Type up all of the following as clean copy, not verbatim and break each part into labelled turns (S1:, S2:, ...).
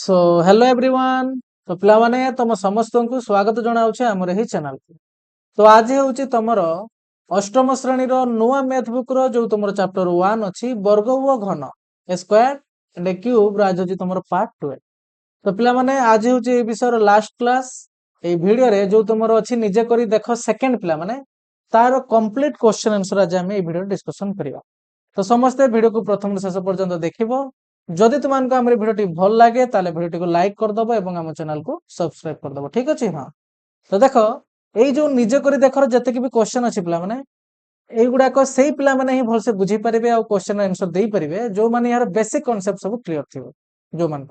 S1: So hello everyone. तो पिला माने तुम समस्त को स्वागत जनाऊे आम यही चैनल को। तो आज हूँ तुमर अष्टम श्रेणी नुआ मैथ बुक जो तुम चैप्टर 1 अच्छी वर्ग व घन स्क्वायर एंड ए क्यूब आज हूँ तुम पार्ट 12। तो पिला माने आज हूँ ये विषय लास्ट क्लास। ये वीडियो रे जो तुम अच्छी निजे कर देख सेकेंड पिला माने तार कंप्लीट क्वेश्चन आंसर आज आम वीडियो डिस्कशन करवा। तो समस्ते वीडियो को प्रथम शेष पर्यंत देखिबो। जदि तुमको आम भिडियो भल लगे ताले भिडियो को लाइक करदब और आम चैनल को सब्सक्राइब करदब। ठीक अच्छे हाँ। तो देख ये जो निजे कर देख जिते भी क्वेश्चन अच्छी पिला माने युड़ाक से पिला माने ही भलसे बुझी पारे और क्वेश्चन आंसर दे पारे जो मैंने यार बेसिक कॉन्सेप्ट सब क्लियर थी जो मान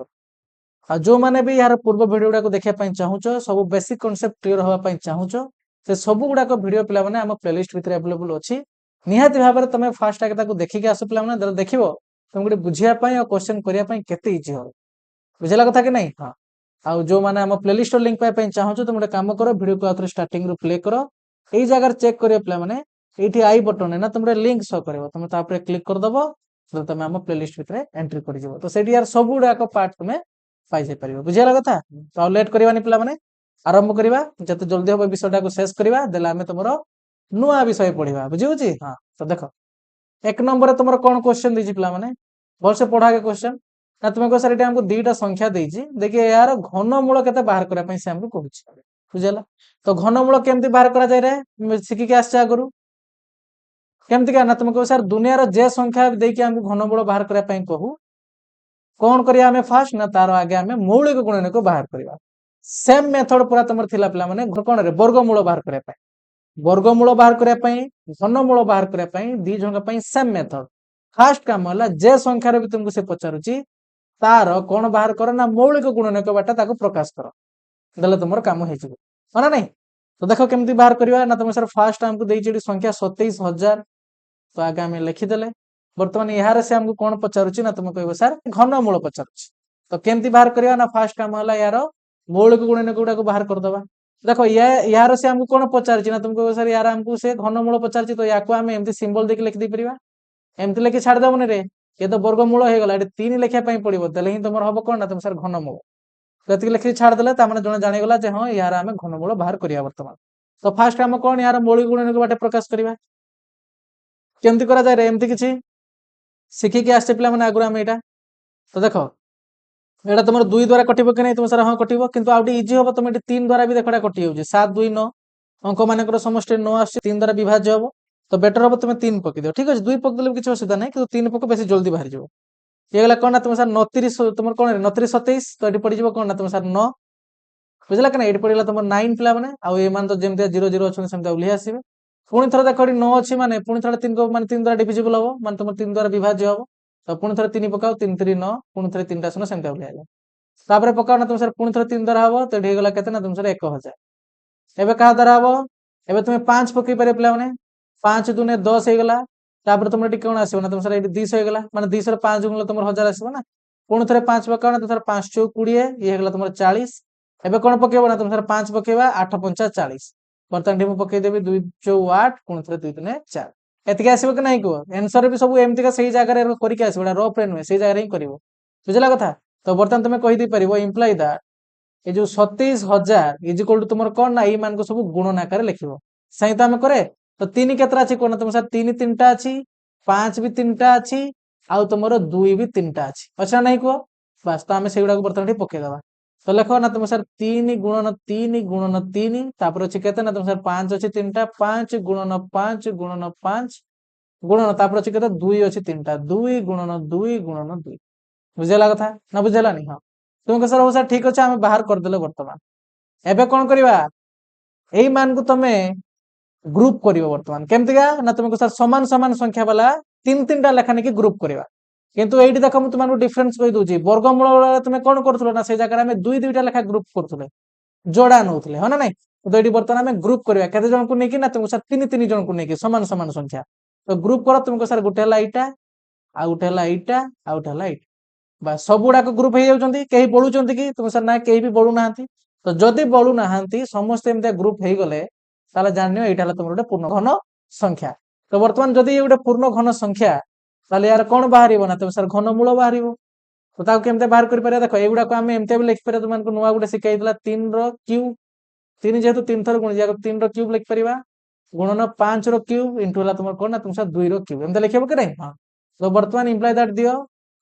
S1: जो मैंने भी यार पूर्व वीडियो गुड़ा देखा चाहूच सब बेसिक कॉन्सेप्ट क्लियर होगा चाहूच से सब गुड़ाक वीडियो पिला माने आम प्लेलिस्ट भितर अवेलेबल अच्छी। निहाती भाव में तुम फास्ट आगे देखिए आस पे देख तुम गोटे बुझापी और क्वेश्चन करने केते इजी हो बुझेगा कथा कि नहीं। हाँ आउ जो मैंने आम प्लेलिस्ट लिंक पाई चाहूँ तुम गोटे कम कर वीडियो को आउे स्टार्टिंग रू प्ले कर यही जगह चेक कर पे ये आई बटन है ना तुम लिंक शो कर तुम क्लिक करदब तो तुम आम प्लेलिस्ट भितर एंट्री कर तो से यार सब गुड़ाक पार्ट तुम पाई पार बुझेगा कथा। तो लेट करवानी पे आरंभ करवा जिते जल्दी हम विषयटा को शेष करवा देला आम तुम नुआ विषय पढ़ा बुझे। हाँ तो देख एक नंबर तुम कौन क्वेश्चन दी पे मैंने भलसे पढ़ा के क्वेश्चन ना तुम कह सर ये हमको दुईटा संख्या देगी देखिए यार घनमूल के बाहर करने से हमको कहूँ बुझेगा। तो घनमूल केमती बाहर करा जाए शिखिक आस आगु केमती क्या ना तुम कह सर दुनिया जे संख्या देकी हमको घनमूल बाहर करने कहू कौन करिया फास्ट ना तार आगे आम मौलिक गुणन को बाहर करवा सेम मेथड पूरा तुम थिला पिला माने कौन रे वर्गमूल बाहर करने वर्गमूल बाहर करने घनमूल बाहर करने दी जन सेम मेथड। फास्ट काम है जे संख्यार भी तुमको से पचारुची तार कौन बाहर कर ना मौलिक गुणनक बाटा प्रकाश कर देले तुम काम हो ना नहीं। तो देख केमती बाहर करवा ना तुम सर फास्ट आमको देती संख्या 27,000 तो आगे आम लिखिदे बर्तमान यार से आमको कौन पचारुची ना तुम कह सर घनमूल पचारुची तो केमती बाहर करवा ना फास्ट काम है यार मौलिक गुणनक गुड़ा बाहर करदे। देखो यार से हमको कौन पचार ना तुम कह सर यार हमको से घनमूल पचार तो या आम एमती सिंबल देके लिखिदे पार एमती लिखि छाड़देवन रे ये तो वर्गमूल हो गला तीन लिखा पड़ो तेल ही तुम हम कौन ना तुम सर घनमूल तो लिखि छाड़देले जो जानीगला हाँ यार आम घनमूल बाहर करवा बर्तमान। तो फास्ट आम कौन यार मौलिक गुणनक बाटे प्रकाश करवा केमती करा जाए एमती किसी शिखिकी आसचे पिला माने आगुरी आम यहाँ। तो देख यहाँ तुम 2 द्वारा कटो कि नहीं तुम सर हाँ कटो कितु आउटे इजी हम तुम 3 द्वारा भी देखा कटि जाऊँगी 7 2 9 अंक मान समस्त 9 आस 3 द्वारा विभाज्य हम तो बेटर हम तुम 3 पकई दियो ठीक अच्छे 2 पकड़े किसी असुविधा नहीं कि 3 पक बेस जल्दी बाहर जाओ ये गला कौन ना तुम सर 29 तुम कौन 29 27 तो ये पड़ो कौन ना तुम सर 9 बुझला कि ये पड़ा तुम 9 पिला मैंने आम तो जमी 0 0 अच्छे सेमती उल्ले आसवे पुणी थर देख 9 अच्छी मैंने पुणी थोड़ा 3 मान 3 द्वारा डिविजिबल हम मान तुम 3 द्वारा विभाज्य हम तो पुणी थर 3 पकाओ 3 3 9 पुणी थर 3टा शून्य सेमती उल्ले तापर पकाओ ना तुम सर पुणी थर 3 द्वारा हम तो ये गला के तुम सर 1000 एवं क्या द्वारा हम एवं तुम 5 पकई पारे पिला मैंने 5 दूने 10 हो गला तुम कौन आसो ना तुम सर 200 हो गला माने 200 5 गुण तुम 1000 आसो ना पुणी थे 5 पकाओ ना तुम सर 5 चौ 20 ये तुम 40 एवं कौन पकेब ना तुम सर 5 पकेबा 8 5 40 बर्तमान मुझे पकईदेवी 2 चौ 8 पुणी थे 2 3 4 एतिक आसो कि नहीं कह एनसर भी सब एमती से जगह करके आस रफ नुहे से जगह ही कर बुझला कथा। तो बर्तमान तुम कहीदे पार इम्प्लाई दैट ये जो 27,000 इजिकल टू तुम कौन ना मान को सब गुणन आकार लिख सही तो आम करे तो 3 केतरा अच्छी कौन तुम सर 3 3टा अच्छी 5 भी 3टा अच्छी आउ तुम 2 भी 3टा अच्छी अच्छा नहीं कह बास तो आम से गुड़ा बर्तमान पकईदे तो लिख ना तुम सर 3 गुणन 3 गुणन 3 तापर अच्छे के ना तुम सर 5 अच्छी 3टा 5 गुणन 5 गुणन 5 गुणन तापर अच्छे के 2 अच्छी 3टा 2 गुणन 2 गुणन 2 बुझेगा कथा ना बुझेगा नहीं। हाँ तुम सर हो सर ठीक अच्छे आम बाहर करदे बर्तमान एबे कौन करवा यही मान को तुम ग्रुप कर बर्तमान केमतीका ना तुमको सर समान समान संख्या वाला 3 3टा लेखा नहीं ग्रुप करवा किंतु ये देख मुझे तुमको डिफरेंस कही दूसरी वर्गमूल तुम कौन करूँ ना से जगह आम 2 2टा लेखा ग्रुप करुले जोड़ा नौले हाँ ना नहीं। तो ये बर्तमान आम ग्रुप करवा केते जन को लेकिन ना तुमको सर 3 3 जन को लेकिन समान समान संख्या तो ग्रुप कर तुमको सर गोटे है आ गोटे है आ गोटे है बस सब गुड़ाक ग्रुप हो जाती कहीं बढ़ुं कि तुम सर ना कहीं भी बढ़ू ना तो जदि बढ़ू ना समस्त एमती ग्रुप हो गले जान यहाँ तुम गोटे पूर्ण घन संख्या। तो बर्तमान जदि ये गोटे पूर्ण घन संख्या यार कौन बाहर ना तुम सर घनमूल बाहर तो ताको केमते बाहर कर पारे देखो एगुडा को हम एमते भी लिखि पारे तुमको नुआ गुडे शिखाइतला 3 रो क्यूब 3 जेहेतु 3 थर गुण जाको 3 रो क्यूब लिखि परिबा गुणन 5 रो क्यूब इनटू होला तुमर कोन ना तुमसा 2 रो क्यूब एमते लिखिबो कि नहीं हां तो वर्तमान इंप्लाय दैट दियो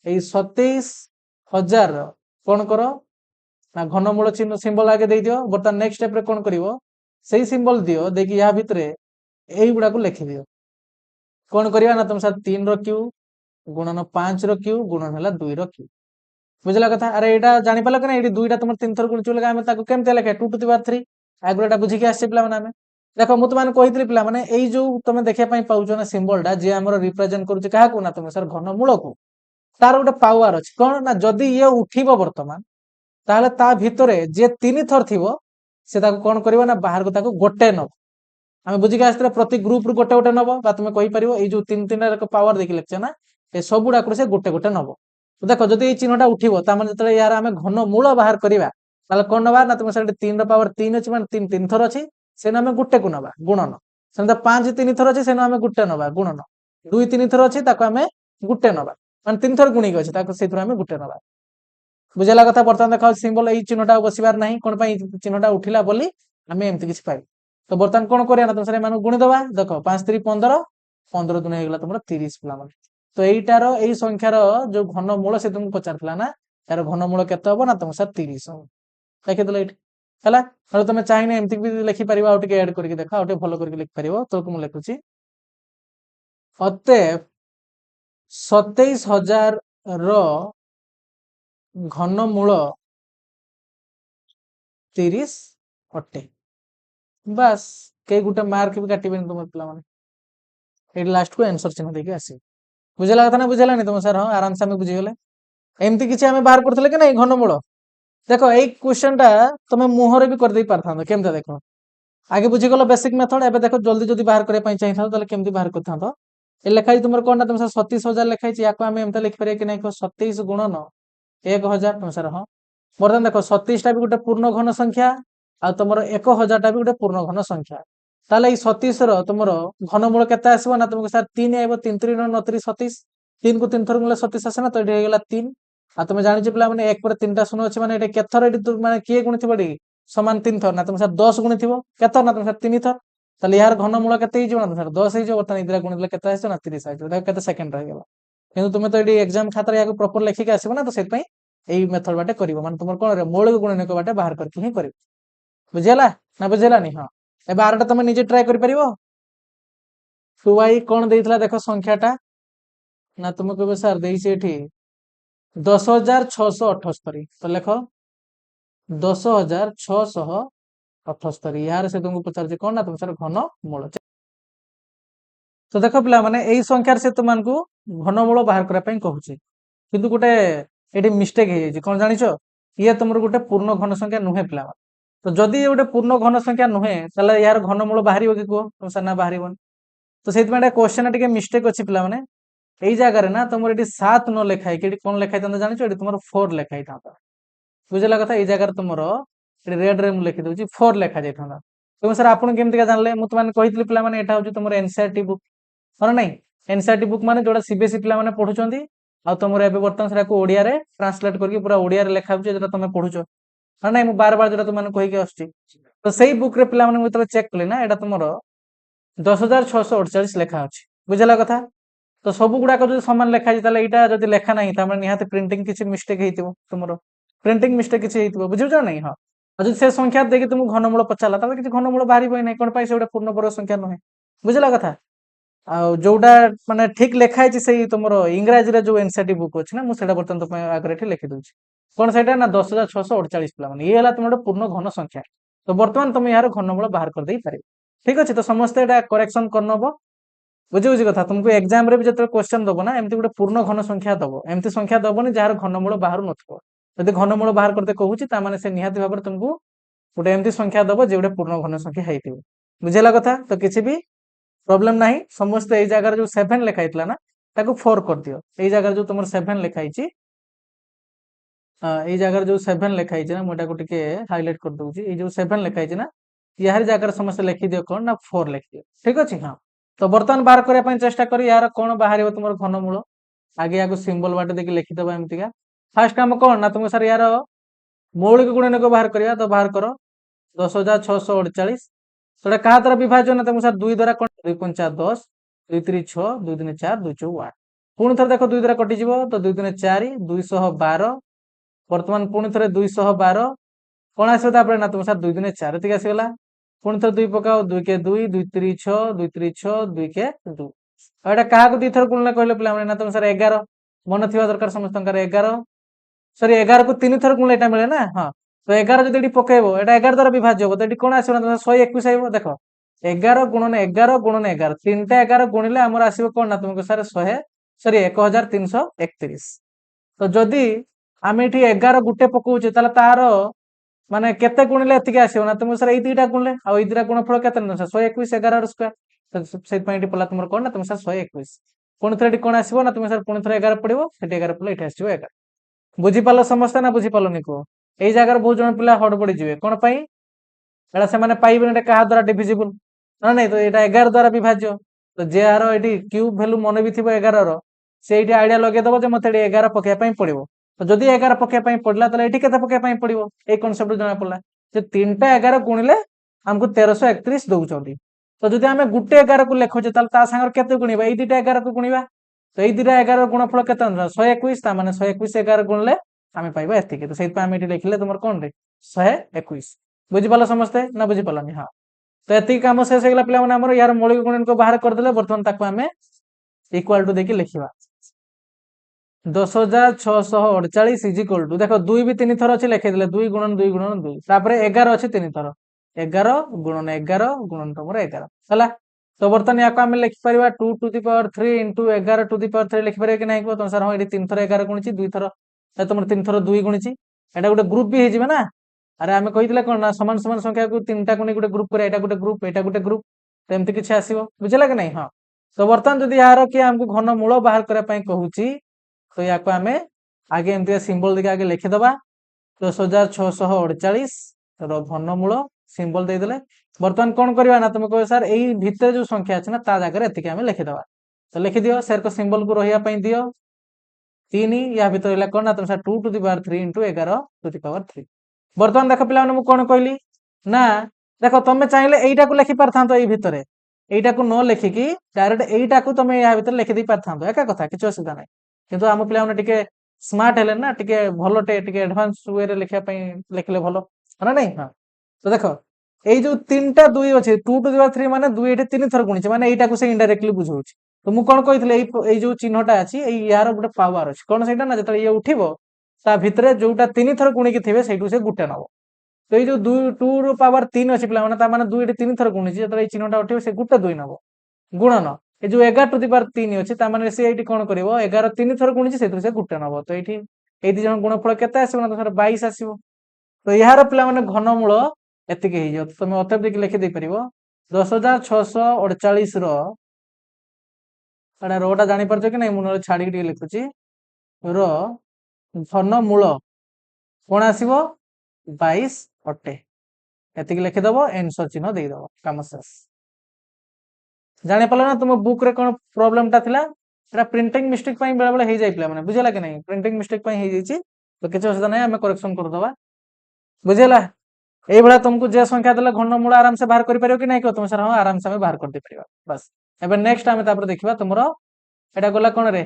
S1: ए 27000 रो कोन करो ना घनमूल चिन्ह सिंबल आगे दे दियो वर्तमान नेक्स्ट स्टेप रे कोन करिवो सेही सिंबल दियो देखि या भितरे एई गुडा को लिखि दियो कोन करिवा ना तुमसा 3 रो क्यूब गुणन 5 रो क्यूब गुणन होला 2 रो क्यूब बुझला कथा अरे एटा जानि पालो कि एटी दुईटा तुम तीन थर गुणिचु लगा हम ताको केमते लेखे 2 टू द पावर 3 आगुराटा बुझी के आसे पिला माने हमें देखो मु तुमने कहितली पिला माने एई जो तुम देखिया पई पाउछो ना सिंबल टा जे हमर रिप्रेजेंट करूछ काहा को ना तुम सर घनमूल को तार गोटे पावर अछि कोन ना जदी ये उठिबो वर्तमान ताहले ता भितरे जे तीन थर थिबो से ताको कोन करबो ना बाहर को ताको गोटे न हम बुझी के आस्ते प्रति ग्रुप रु गोटे गोटे नबो बा तुम कहि परिबो एई जो तीन तीन रा पावर देखि लेछ ना ए सबुडा को से गोटे गोटे नबो तो देखो जदि ये चिन्हटा उठिबो ता माने जतले यार हमें घनमूल बाहर करिबा ताले कोन नबा ना तुम सर 3 रा पावर 3 अछि माने 3 तीन थर अछि से ना हमें गुटे को नबा गुणन सेंदा 5 तीन थर अछि से ना हमें गुटे नबा गुणन 2 तीन थर अछि ताको हमें गुटे नबा माने तीन थर गुणी अछि ताको सेथुर हमें गुटे नबा बुझला कथा बर्तमान देखा सिंबल एई चिन्हटा बसिबार नाही कोन पई चिन्हटा उठिला बोली हमें एमति किछ पाइ तो बर्तमान कोन करिया ना तुम सर मानु गुणी दबा देखो 5 3 15 15 दुने हेगला तुमरा 30 पिला माने तो एईटार एई संख्यार जो घनमूल से तुमको पचारथला ना यार घनमूल केते हबो ना तुम सर 30 हो देखि दले एठी हला और तुम चाहिने एमति भी लिखि परिबा और टिके ऐड करके देखा और टिके फॉलो करके लिखि परिबो तो को मु लिखुची अतएव 27000 रो घनमूल 30 अटे बस के गुटे मार्क भी काटिबेन तुम पिला माने एठी लास्ट को आंसर चिन्ह देके आसी बुझला कथा ना बुझला नहीं तुम सर हां आराम से हम बुझी गेले एमती किछि हमें बाहर करथले कि नहीं घनमूल देखो एई क्वेश्चन टा तुम मुहरे भी कर दे पारथांदो केमते देखो आगे बुझी गलो बेसिक मेथड एबे देखो जल्दी जल्दी बाहर करे पई चाहिथां तले केमती बाहर करथांदो ए लेखाई तुमर कोन ना तुम 37000 लेखाई छी याको हम एमते लिख परिया कि नहीं को 27 गुणन 1000 तुम सर हां बर्तमान देखो 27 टा भी गोटे पूर्ण घन संख्या आ तुमर 1000 टा भी गोटे पूर्ण घन संख्या ताले ई 37 रो तुमर घनमूल केते आसीबो ना तुमको सर 3 आइबो 3 3 9 3 27 3 को 3 थर गुणले 27 आसे ना तो एठी हेगला 3 आ तुम जानि छी पिला माने 1 पर 3 टा शून्य अछि माने एठी केथर एठी तु माने किए गुणी थिबडी समान 3 थर ना तुम सर 10 गुणी थिबो केथर ना तुम सर 3 थर ताले यार घनमूल केते हिजो ना सर 10 हिजो बर्तमान इदरा गुणिले केते आसे ना 30 आइतो देखो केते सेकंड रह गेला किंतु तुमे तो एठी एग्जाम खातर याको प्रॉपर लेखि के आसीबो ना तो सेत पई एई मेथड बाटे करिवो माने तुमर कोन रे मूल गुणनक बाटे बाहर करके ही करिवो बुझियला ना बुझियला नहीं हां ए 12 टा तुम निजे ट्राई करि परिवो 2y कोन देइतला देखो संख्याटा ना तुम कहबे सर देई छै एठी 10678 तो लेखो 10678 यार से तुमको पचार जे कोन ना तुम सर घन मूल तो देखो पिला माने एई संख्यार से तुमको घन मूल बाहर करा पई कहूची किंतु गोटे एठी मिस्टेक हे जे कोन जानिछो ये तुमर गोटे पूर्ण घन संख्या नुहे पिला तो जदि ये गोटे पूर्ण घन संख्या नुहे तले यार घन मूल बाहरिबो कि को तुम सर ना बाहरिबो तो सेति माने क्वेश्चन टिके मिस्टेक अछि पिला माने एई जागा रे ना तुमर एठी 7 न लेखाई कि कोन लेखाई तंत जानिछो एठी तुमर 4 लेखाई थाता बुझला कथा एई जागा रे तुमर एठी रेड रे मु लिखि दउची 4 लेखा जाई थाता तुम सर आपन केमति का जानले मु तुमने कहितली पिला माने एटा होची तुमर एनसीईआरटी बुक और नहीं एनसीईआरटी बुक माने जोडा सीबीएसई पिला माने पढुचंदी आ तुमर एबे वर्तमान सेरा को ओडिया रे ट्रांसलेट करके पूरा ओडिया रे लेखा होची जेटा तुमे पढुचो और नहीं मु बार बार जेटा तुमने कहि के आछी तो सेही बुक रे पिला माने मु तबे चेक कली ना एटा तुमर 10648 लेखा अछि बुझला कथा तो सब गुडा को जो समान लेखा छै ताले एटा जदि लेखा नाही त हमर निहाते प्रिंटिंग किछि मिस्टेक हेतिबो तुमरो प्रिंटिंग मिस्टेक किछि हेतिबो बुझियो नहीं हां अजि से संख्या देखि तुम घनमूल पचाला ताले किछि घनमूल बाहरी बय नै कोन पाइ से ओटा पूर्ण वर्ग संख्या नहे बुझला कथा आ जोडा माने ठीक लेखा छै सेही तुमरो इंग्रजी रे जो एनसीईआरटी बुक अछि ना मु सेटा बर्तन तो आगरे ठी लिखि दउछि कोन सेटा ना 10648 पिला माने ये हला तुमरो पूर्ण घन संख्या तो वर्तमान तुम यार घनमूल बाहर कर देई पारे ठीक अछि तो समस्त एटा करेक्शन करनबो बुझी बुझी कथा तुमको एग्जाम रे भी जत क्वेश्चन दबो ना एमती गोटे पूर्ण घन संख्या दबो एमती संख्या दबोनी जार घनमूल बाहर नथबो यदि घनमूल बाहर करते कहूची ता माने से निहाती भाबर तुमको गोटे एमती संख्या दबो जे गोटे पूर्ण घन संख्या हेतिबो बुझिला कथा तो किछि भी प्रॉब्लम नाही समस्त एई जागा जो 7 लिखाइतला ना ताको 4 कर दियो एई जागा जो तुमर 7 लिखाई छी एई जागा जो 7 लिखाई छी ना मोटा को टिके हाईलाइट कर दउची एई जो 7 लिखाई छी ना यार जागा समस्त लिखि दियो कोन ना 4 लिखि दियो ठीक अछि हां तो बर्तमान बाहर करया पई चेष्टा करी यार कोन बाहरिबो तुमर घनमूल आगे आगो सिंबल बाटे देखि लिखि दबा एमतिका फास्ट काम कौन ना तुमको सर यार मौलिक गुणन को बाहर करिया तो बाहर करो 10,648 ସେଟା କାହା ଦ୍ୱାରା ବିଭାଜ୍ୟ ନା ତୁମକୁ ସାର୍ 2 ଦ୍ୱାରା କଣ 2 ପଞ୍ଚା 10 2 3 6 2 3 4 2 4 8 ପୁଣି ଥରେ ଦେଖ 2 ଦ୍ୱାରା କଟିଯିବ ତ 2 3 4 212 ବର୍ତ୍ତମାନ ପୁଣି ଥରେ 212 କଣ ଆସିବ ତାପରେ ନା ତୁମ ସାର୍ 2 3 4 ଏତିକି ଆସିଗଲା ପୁଣି ଥରେ 2 ପକାଅ 2 କେ 2 2 3 6 2 3 6 2 କେ 2 ଆଉ ଏଟା କାହାକୁ ଦି ଥର ଗୁଣିଲେ କହିଲେ ପିଲାମାନେ ନା ତୁମ ସାର୍ 11 ମନେ ଥିବା ଦରକାର ସମସ୍ତଙ୍କର 11 ସରି 11 କୁ 3 ଥର ଗୁଣିଲେ ଏଟା ମିଳେ ନା ହଁ तो 11 যদি এটি পকাইব এটা 11 দ্বারা বিভাজ্য হবো তো এটি কোন আসবে না 121 আইব দেখো 11 গুণন 11 গুণন 11 তিনটা 11 গুণিলে আমার আসবে কোন না তোমাকে স্যার 100 সরি 1331 তো যদি আমি এটি 11 গুটে পকাউছে তাহলে তার মানে কেতে গুণিলে এতিকে আসবে না তুমি স্যার এই দুইটা গুণলে আর এই দুইটা গুণফল কেতে না 121 11 র স্কয়ার তো সেই পয়েন্ট পলা তোমার কোন না তুমি স্যার 121 পুଣି ଥରେ এটি কোন আসবে না তুমি স্যার পুଣି ଥରେ 11 পড়িব সেটি 11 পড়লে এটি আসবে 11 বুঝি পারলো সমস্যা না বুঝি পারলোনি কো এই জায়গার বহু জন পিলা হড়বড়ি ଯିବେ কোন পাই এটা ସେମାନେ পাইবেন এটা কাহা দ্বারা ডিভিজিবল না নাই তো এটা 11 দ্বারা বিভাজ্য তো যে আর এটি কিউব ভ্যালু মনে বি থিবো 11 র সেইটি আইডিয়া লগাই দেবো যে মতে 11 পকাইয়া পাই পড়িবো তো যদি 11 পকাইয়া পাই পড়লা তাহলে এটি কেতে পকাইয়া পাই পড়িবো এই কনসেপ্ট জଣା পড়লা যে তিনটা 11 গুଣିলে हमको 1331 দউচନ୍ତି তো যদি আমি গুটে 11 কু লেখুছে তাহলে তা সাঙ্গর কেতে গুণিবা এই দুইটা 11 কু গুণিবা তো এই দুইটা 11 গুণফল কেতে 121 তা মানে 121 11 গুণলে আমি পাইবা এতিকে তো সেইপা আমি এটি লিখিলে তোমার কোন রে 121 বুঝি পারলো সমস্তে না বুঝি পারলানি হ্যাঁ তো এতিকে কাম শেষ হয়ে গেল পিলা মানে हमर यार मौलिक गुणन को बाहर कर देले बर्तमान ताको हमें इक्वल टू देखि लिखिबा 10,648 इज इक्वल टू देखो 2 भी 3 थर अछि लिखि देले 2 गुणन 2 गुणन 2 तापर 11 अछि 3 थर 11 गुणन 11 गुणन तमर 11 हला तो बर्तमान याको हमें लिखि परिबा 2 to the power 3 into 11 to the power 3 लिखि परिबा कि नहीं को तो सर हां एडी 3 थर 11 गुणिछि 2 थर तुम 3 थर 2 गुणिछि एटा गोटे ग्रुप भी हेजिबा ना अरे आमे कहितले कोन ना समान समान संख्या को तीनटा को गोटे ग्रुप करे एटा गोटे ग्रुप तो एमती किछि आसीबो बुझला कि नहीं हां तो बर्तमान जदि यार कि हमको घन मूल बाहर करा पई कहूची तो याको आमे आगे एमती सिंबल देखि आगे लिखि दबा 10,648 रो घन मूल सिंबल दे देले बर्तमान कोन करबा ना तुम कहो सर एई भीतर जो संख्या अछि ना ता जागा रे एतिके आमे लिखि दबा तो लिखि दियो सर को सिंबल को रहिया पई दियो 3 या भीतर इला कोन ना तुम sir 2 to the power 3 into 11 to the power 3 बर्तमान देखो पिला मु कोन कहली ना देखो तुम चाहिले एइटा को लिखि परथांतो एई भितरे एइटा को न लिखि कि डायरेक्ट एइटा को तुम या भितर लिखि दै परथांतो एका कथा किछ असुविधा नै किंतु हम पिला माने टिके स्मार्ट हेले ना टिके भलोटे टिके एडवांस वे रे लिखिया पई लिखले भलो ना नै हां तो देखो एई जो तीनटा 2 अछि 2 टू द पावर 3 माने 2 एटे 3 थर गुणिछ माने एइटा को से इनडायरेक्टली बुझौछि तो मु कोन कहितले एई जो चिन्हटा अछि एई यार गोटे पावर अछि कोन सेटा ना जतले ये उठिबो ता भितरे जोटा 3 थर गुणी कि थिबे सेइटु से गुटे नबो तो ये जो 2 रो पावर 3 अछि पिला माने ता माने 2 एटे 3 थर गुणिछि जतले ए चिन्हटा उठिबो से गुटे 2 नबो गुणन ए जो 11 टू द पावर 3 अछि ता माने से एइटी कोन करिवो 11 3 थर गुणिछि सेतु से गुटे नबो तो एइठी एइ दि जण गुणफल केते आसीबो ना तो 22 आसीबो तो यार पिला माने घनमूल एतिके हे जो तुम अतः देखि लिखि दे परिबो 10,648 रो एडा रोटा जानि परछो कि नै मु न छाडी के लिखुची रो घनमूल कोन आसीबो 22 अटे एतिके लिखि दबो आंसर चिन्ह देई दबो काम शेष जानि पले ना तुम बुक रे कोन प्रॉब्लम ता थिला एटा प्रिंटिंग मिस्टेक पई बेला बेला हे जाई पिला माने बुझला कि नै प्रिंटिंग मिस्टेक पई हे जाईची तो किछ असुविधा नै हमें करेक्शन कर दबा बुझला एई बळा तुमको जे संख्या देला घनमूल आराम से बाहर करि परियो कि नै को तुम सर हां आराम से हमें बाहर कर दे परिबा बस एबे नेक्स्ट हमें तापर देखिबा तुमरो एटा गला कोन रे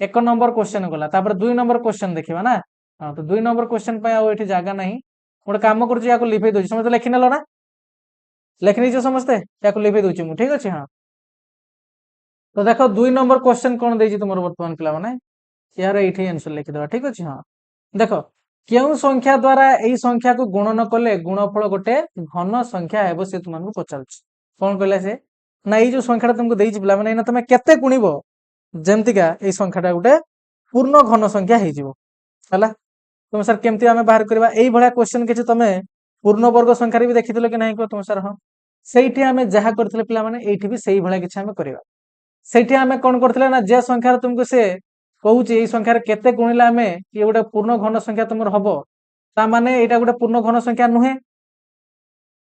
S1: 1 नंबर क्वेश्चन गला तापर 2 नंबर क्वेश्चन देखिबा ना हां तो 2 नंबर क्वेश्चन पई आ एठी जागा नै गोटे काम करूची याको लिखि दोची समस्त लिखि नेलो ना लिखि नीचो समस्त याको लिखि दोची मु ठीक अछि हां तो देखो 2 नंबर क्वेश्चन कोन देजी तुमरो वर्तमान पिला माने यार एठी आंसर लिखि दबा ठीक अछि हां देखो केउ संख्या द्वारा एई संख्या को गुणन कले गुणफल गोटे घन संख्या हेबो से तुमन को पचालछ कोन कहले से ना एई जो संख्याटा तुमको देजी पिला माने ना तुमे केते गुणिबो जेमतिका एई संख्याटा गोटे पूर्ण घन संख्या हे जिवो हला तुम सर केमती हमें बाहर करबा एई भळा क्वेश्चन किछ तुमे पूर्ण वर्ग संख्या रे भी देखिथिलो कि नाही को तुम सर हां सेइठी हमें जहा करथिले पिला माने एइठी भी सेई भळा किछ हमें करबा सेठी हमें कोन करथिले ना जे संख्या तुमको से कहूची एई संख्या रे केते गुणिला हमें ये गोटे पूर्ण घन संख्या तुमर हबो ता माने एटा गोटे पूर्ण घन संख्या नुहे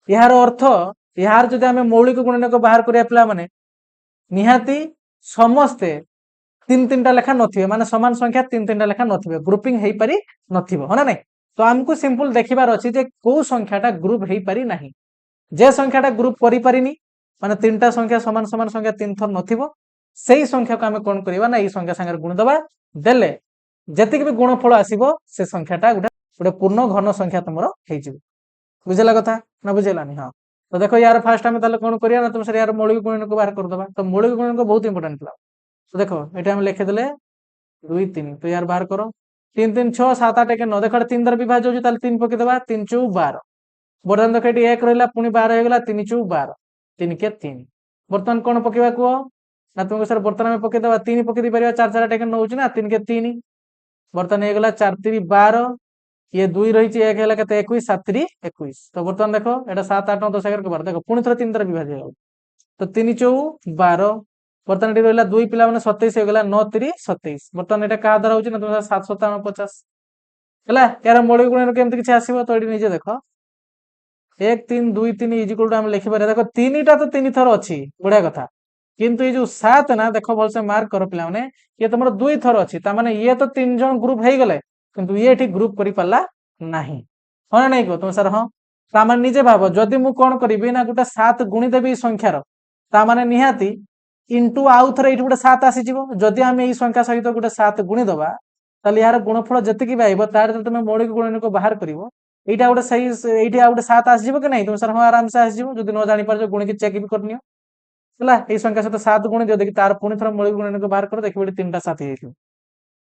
S1: यार अर्थ यार जदि हमें मौलिक गुणन को बाहर करिया पिला माने निहाती समस्ते तीन तीन टा लेखा नथिबे माने समान संख्या तीन तीन टा लेखा नथिबे ग्रुपिंग हेई पारी नथिबो हो ना नहीं। तो हमको सिंपल देखिबार अछि जे को संख्याटा ग्रुप हेई पारी नाही जे संख्याटा ग्रुप करि पारिनी माने तीनटा संख्या समान समान संख्या तीन थर नथिबो सेही संख्या को हमें कोन करिबा ना ई संख्या संगे गुण दबा देले जतिक भी गुणफल आसीबो से संख्याटा गोटे पूर्ण घन संख्या तुमरो हेई जिवो बुझला कथा ना बुझेलानी हां। तो देखो यार फास्ट हमें ताले कोन करिया ना तुम सर यार मौलिक गुणन को बाहर कर दबा तो मौलिक गुणन को बहुत इंपोर्टेंट ला। तो देखो एटा हम लिखे देले 2 3 तो यार बाहर करो 3 3 6 7 8 के 9 देखो 3 द्वारा विभाज्य होची ताले 3 पके दबा 3 चौ 12 बर्तमान देखो एटी 1 रहला पुनी 12 हो गेला 3 चौ 12 3 के 3 बर्तमान कोन पकेबा को ना तुमको सर बर्तमान में पके दबा 3 पके दी परिया 4 4 8 के 9 होची ना 3 के 3 बर्तमान हो गेला 4 3 12 ये 2 रही 1 है कते 21 7 3 21 तो बर्तमान देखो एटा 7 8 9 10 11 के 12 देखो पुनी थोड़ा 3 द्वारा विभाज्य हो तो 3 चौ 12 बर्तमान एटी रहला 2 पिला माने 27 हो गेला 9 3 27 बर्तमान एटा का द्वारा होची ना तुम 7 7 50 हला यार मौलिक गुणन केमति किछ आसीबो तो एटी निजे देखो 1 3 2 3 इज इक्वल टू हम लिखि पारे देखो तीनटा तो तीन थर अछि बढिया कथा किंतु ये जो 7 ना देखो भल से मार्क करो पिला माने ये तुमरो 2 थर अछि ता माने ये तो 3 जन ग्रुप हेई गले किंतु ये ठीक ग्रुप करि पल्ला नाही हो नहीं को तुम सर हां ता माने निजे भाबो जदी मु कोन करिबी ना गुटा 7 गुणी देबी संख्या रो ता माने निहाती इनटू आउ थरे एठी गुटा 7 आसी जिवो जदी हम एई संख्या सहित गुटा 7 गुणी दबा ताले यार गुणफल जति की आइबो तार तुम मौलिक गुणन को बाहर करिवो एटा गुटा सही एठी आ गुटा 7 आसी जिवो कि नहीं तुम सर हां आराम से आसी जिवो जदी न जानि पार गुणी के चेक भी करनियो हला एई संख्या सहित 7 गुणी दियो देखि तार पुनी थरा मौलिक गुणन को बाहर करो देखिबो एठी 3टा 7 हेइथिबो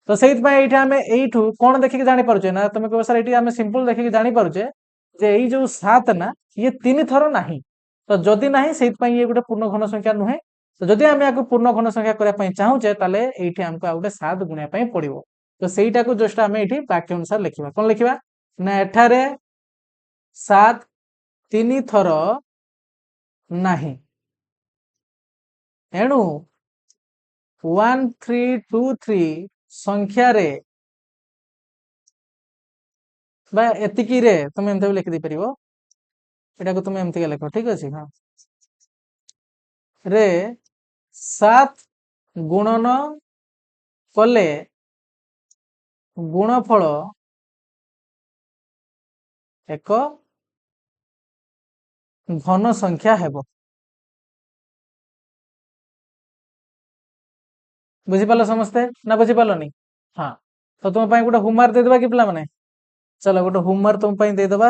S1: तो सेहित पय एठी हमें एइठू कोन देखि के जानि पारुछे ना तुम को सर एठी हमें सिंपल देखि के जानि पारुछे जे एई जो 7 ना ये 3 थर नाही तो जदी नाही सेहित पय ये गुटे पूर्ण घन संख्या नुहे तो जदी हमें याको पूर्ण घन संख्या करिया पय चाहूचे ताले एइठी हमको आ गुटे 7 गुणिया पय पड़िबो तो सेइटा को जस्ट हमें एठी वाक्य अनुसार लिखिबा कोन लिखिबा ना एठारे 7 3 थर नाही एणु 1 3 2 3 संख्या रे बा एतिकी रे तुम एमते लिखि दे परिबो एटा को तुम एमते लिखो ठीक अछि हां रे 7 गुणन कले गुणफल एक घन संख्या हेबो बुझी पालो समझते ना बुझी पालोनी हाँ तो तुम पाई गोटे होमवर्क दे देबा कि पिला माने चलो गोटे होमवर्क तुम पाई दे देबा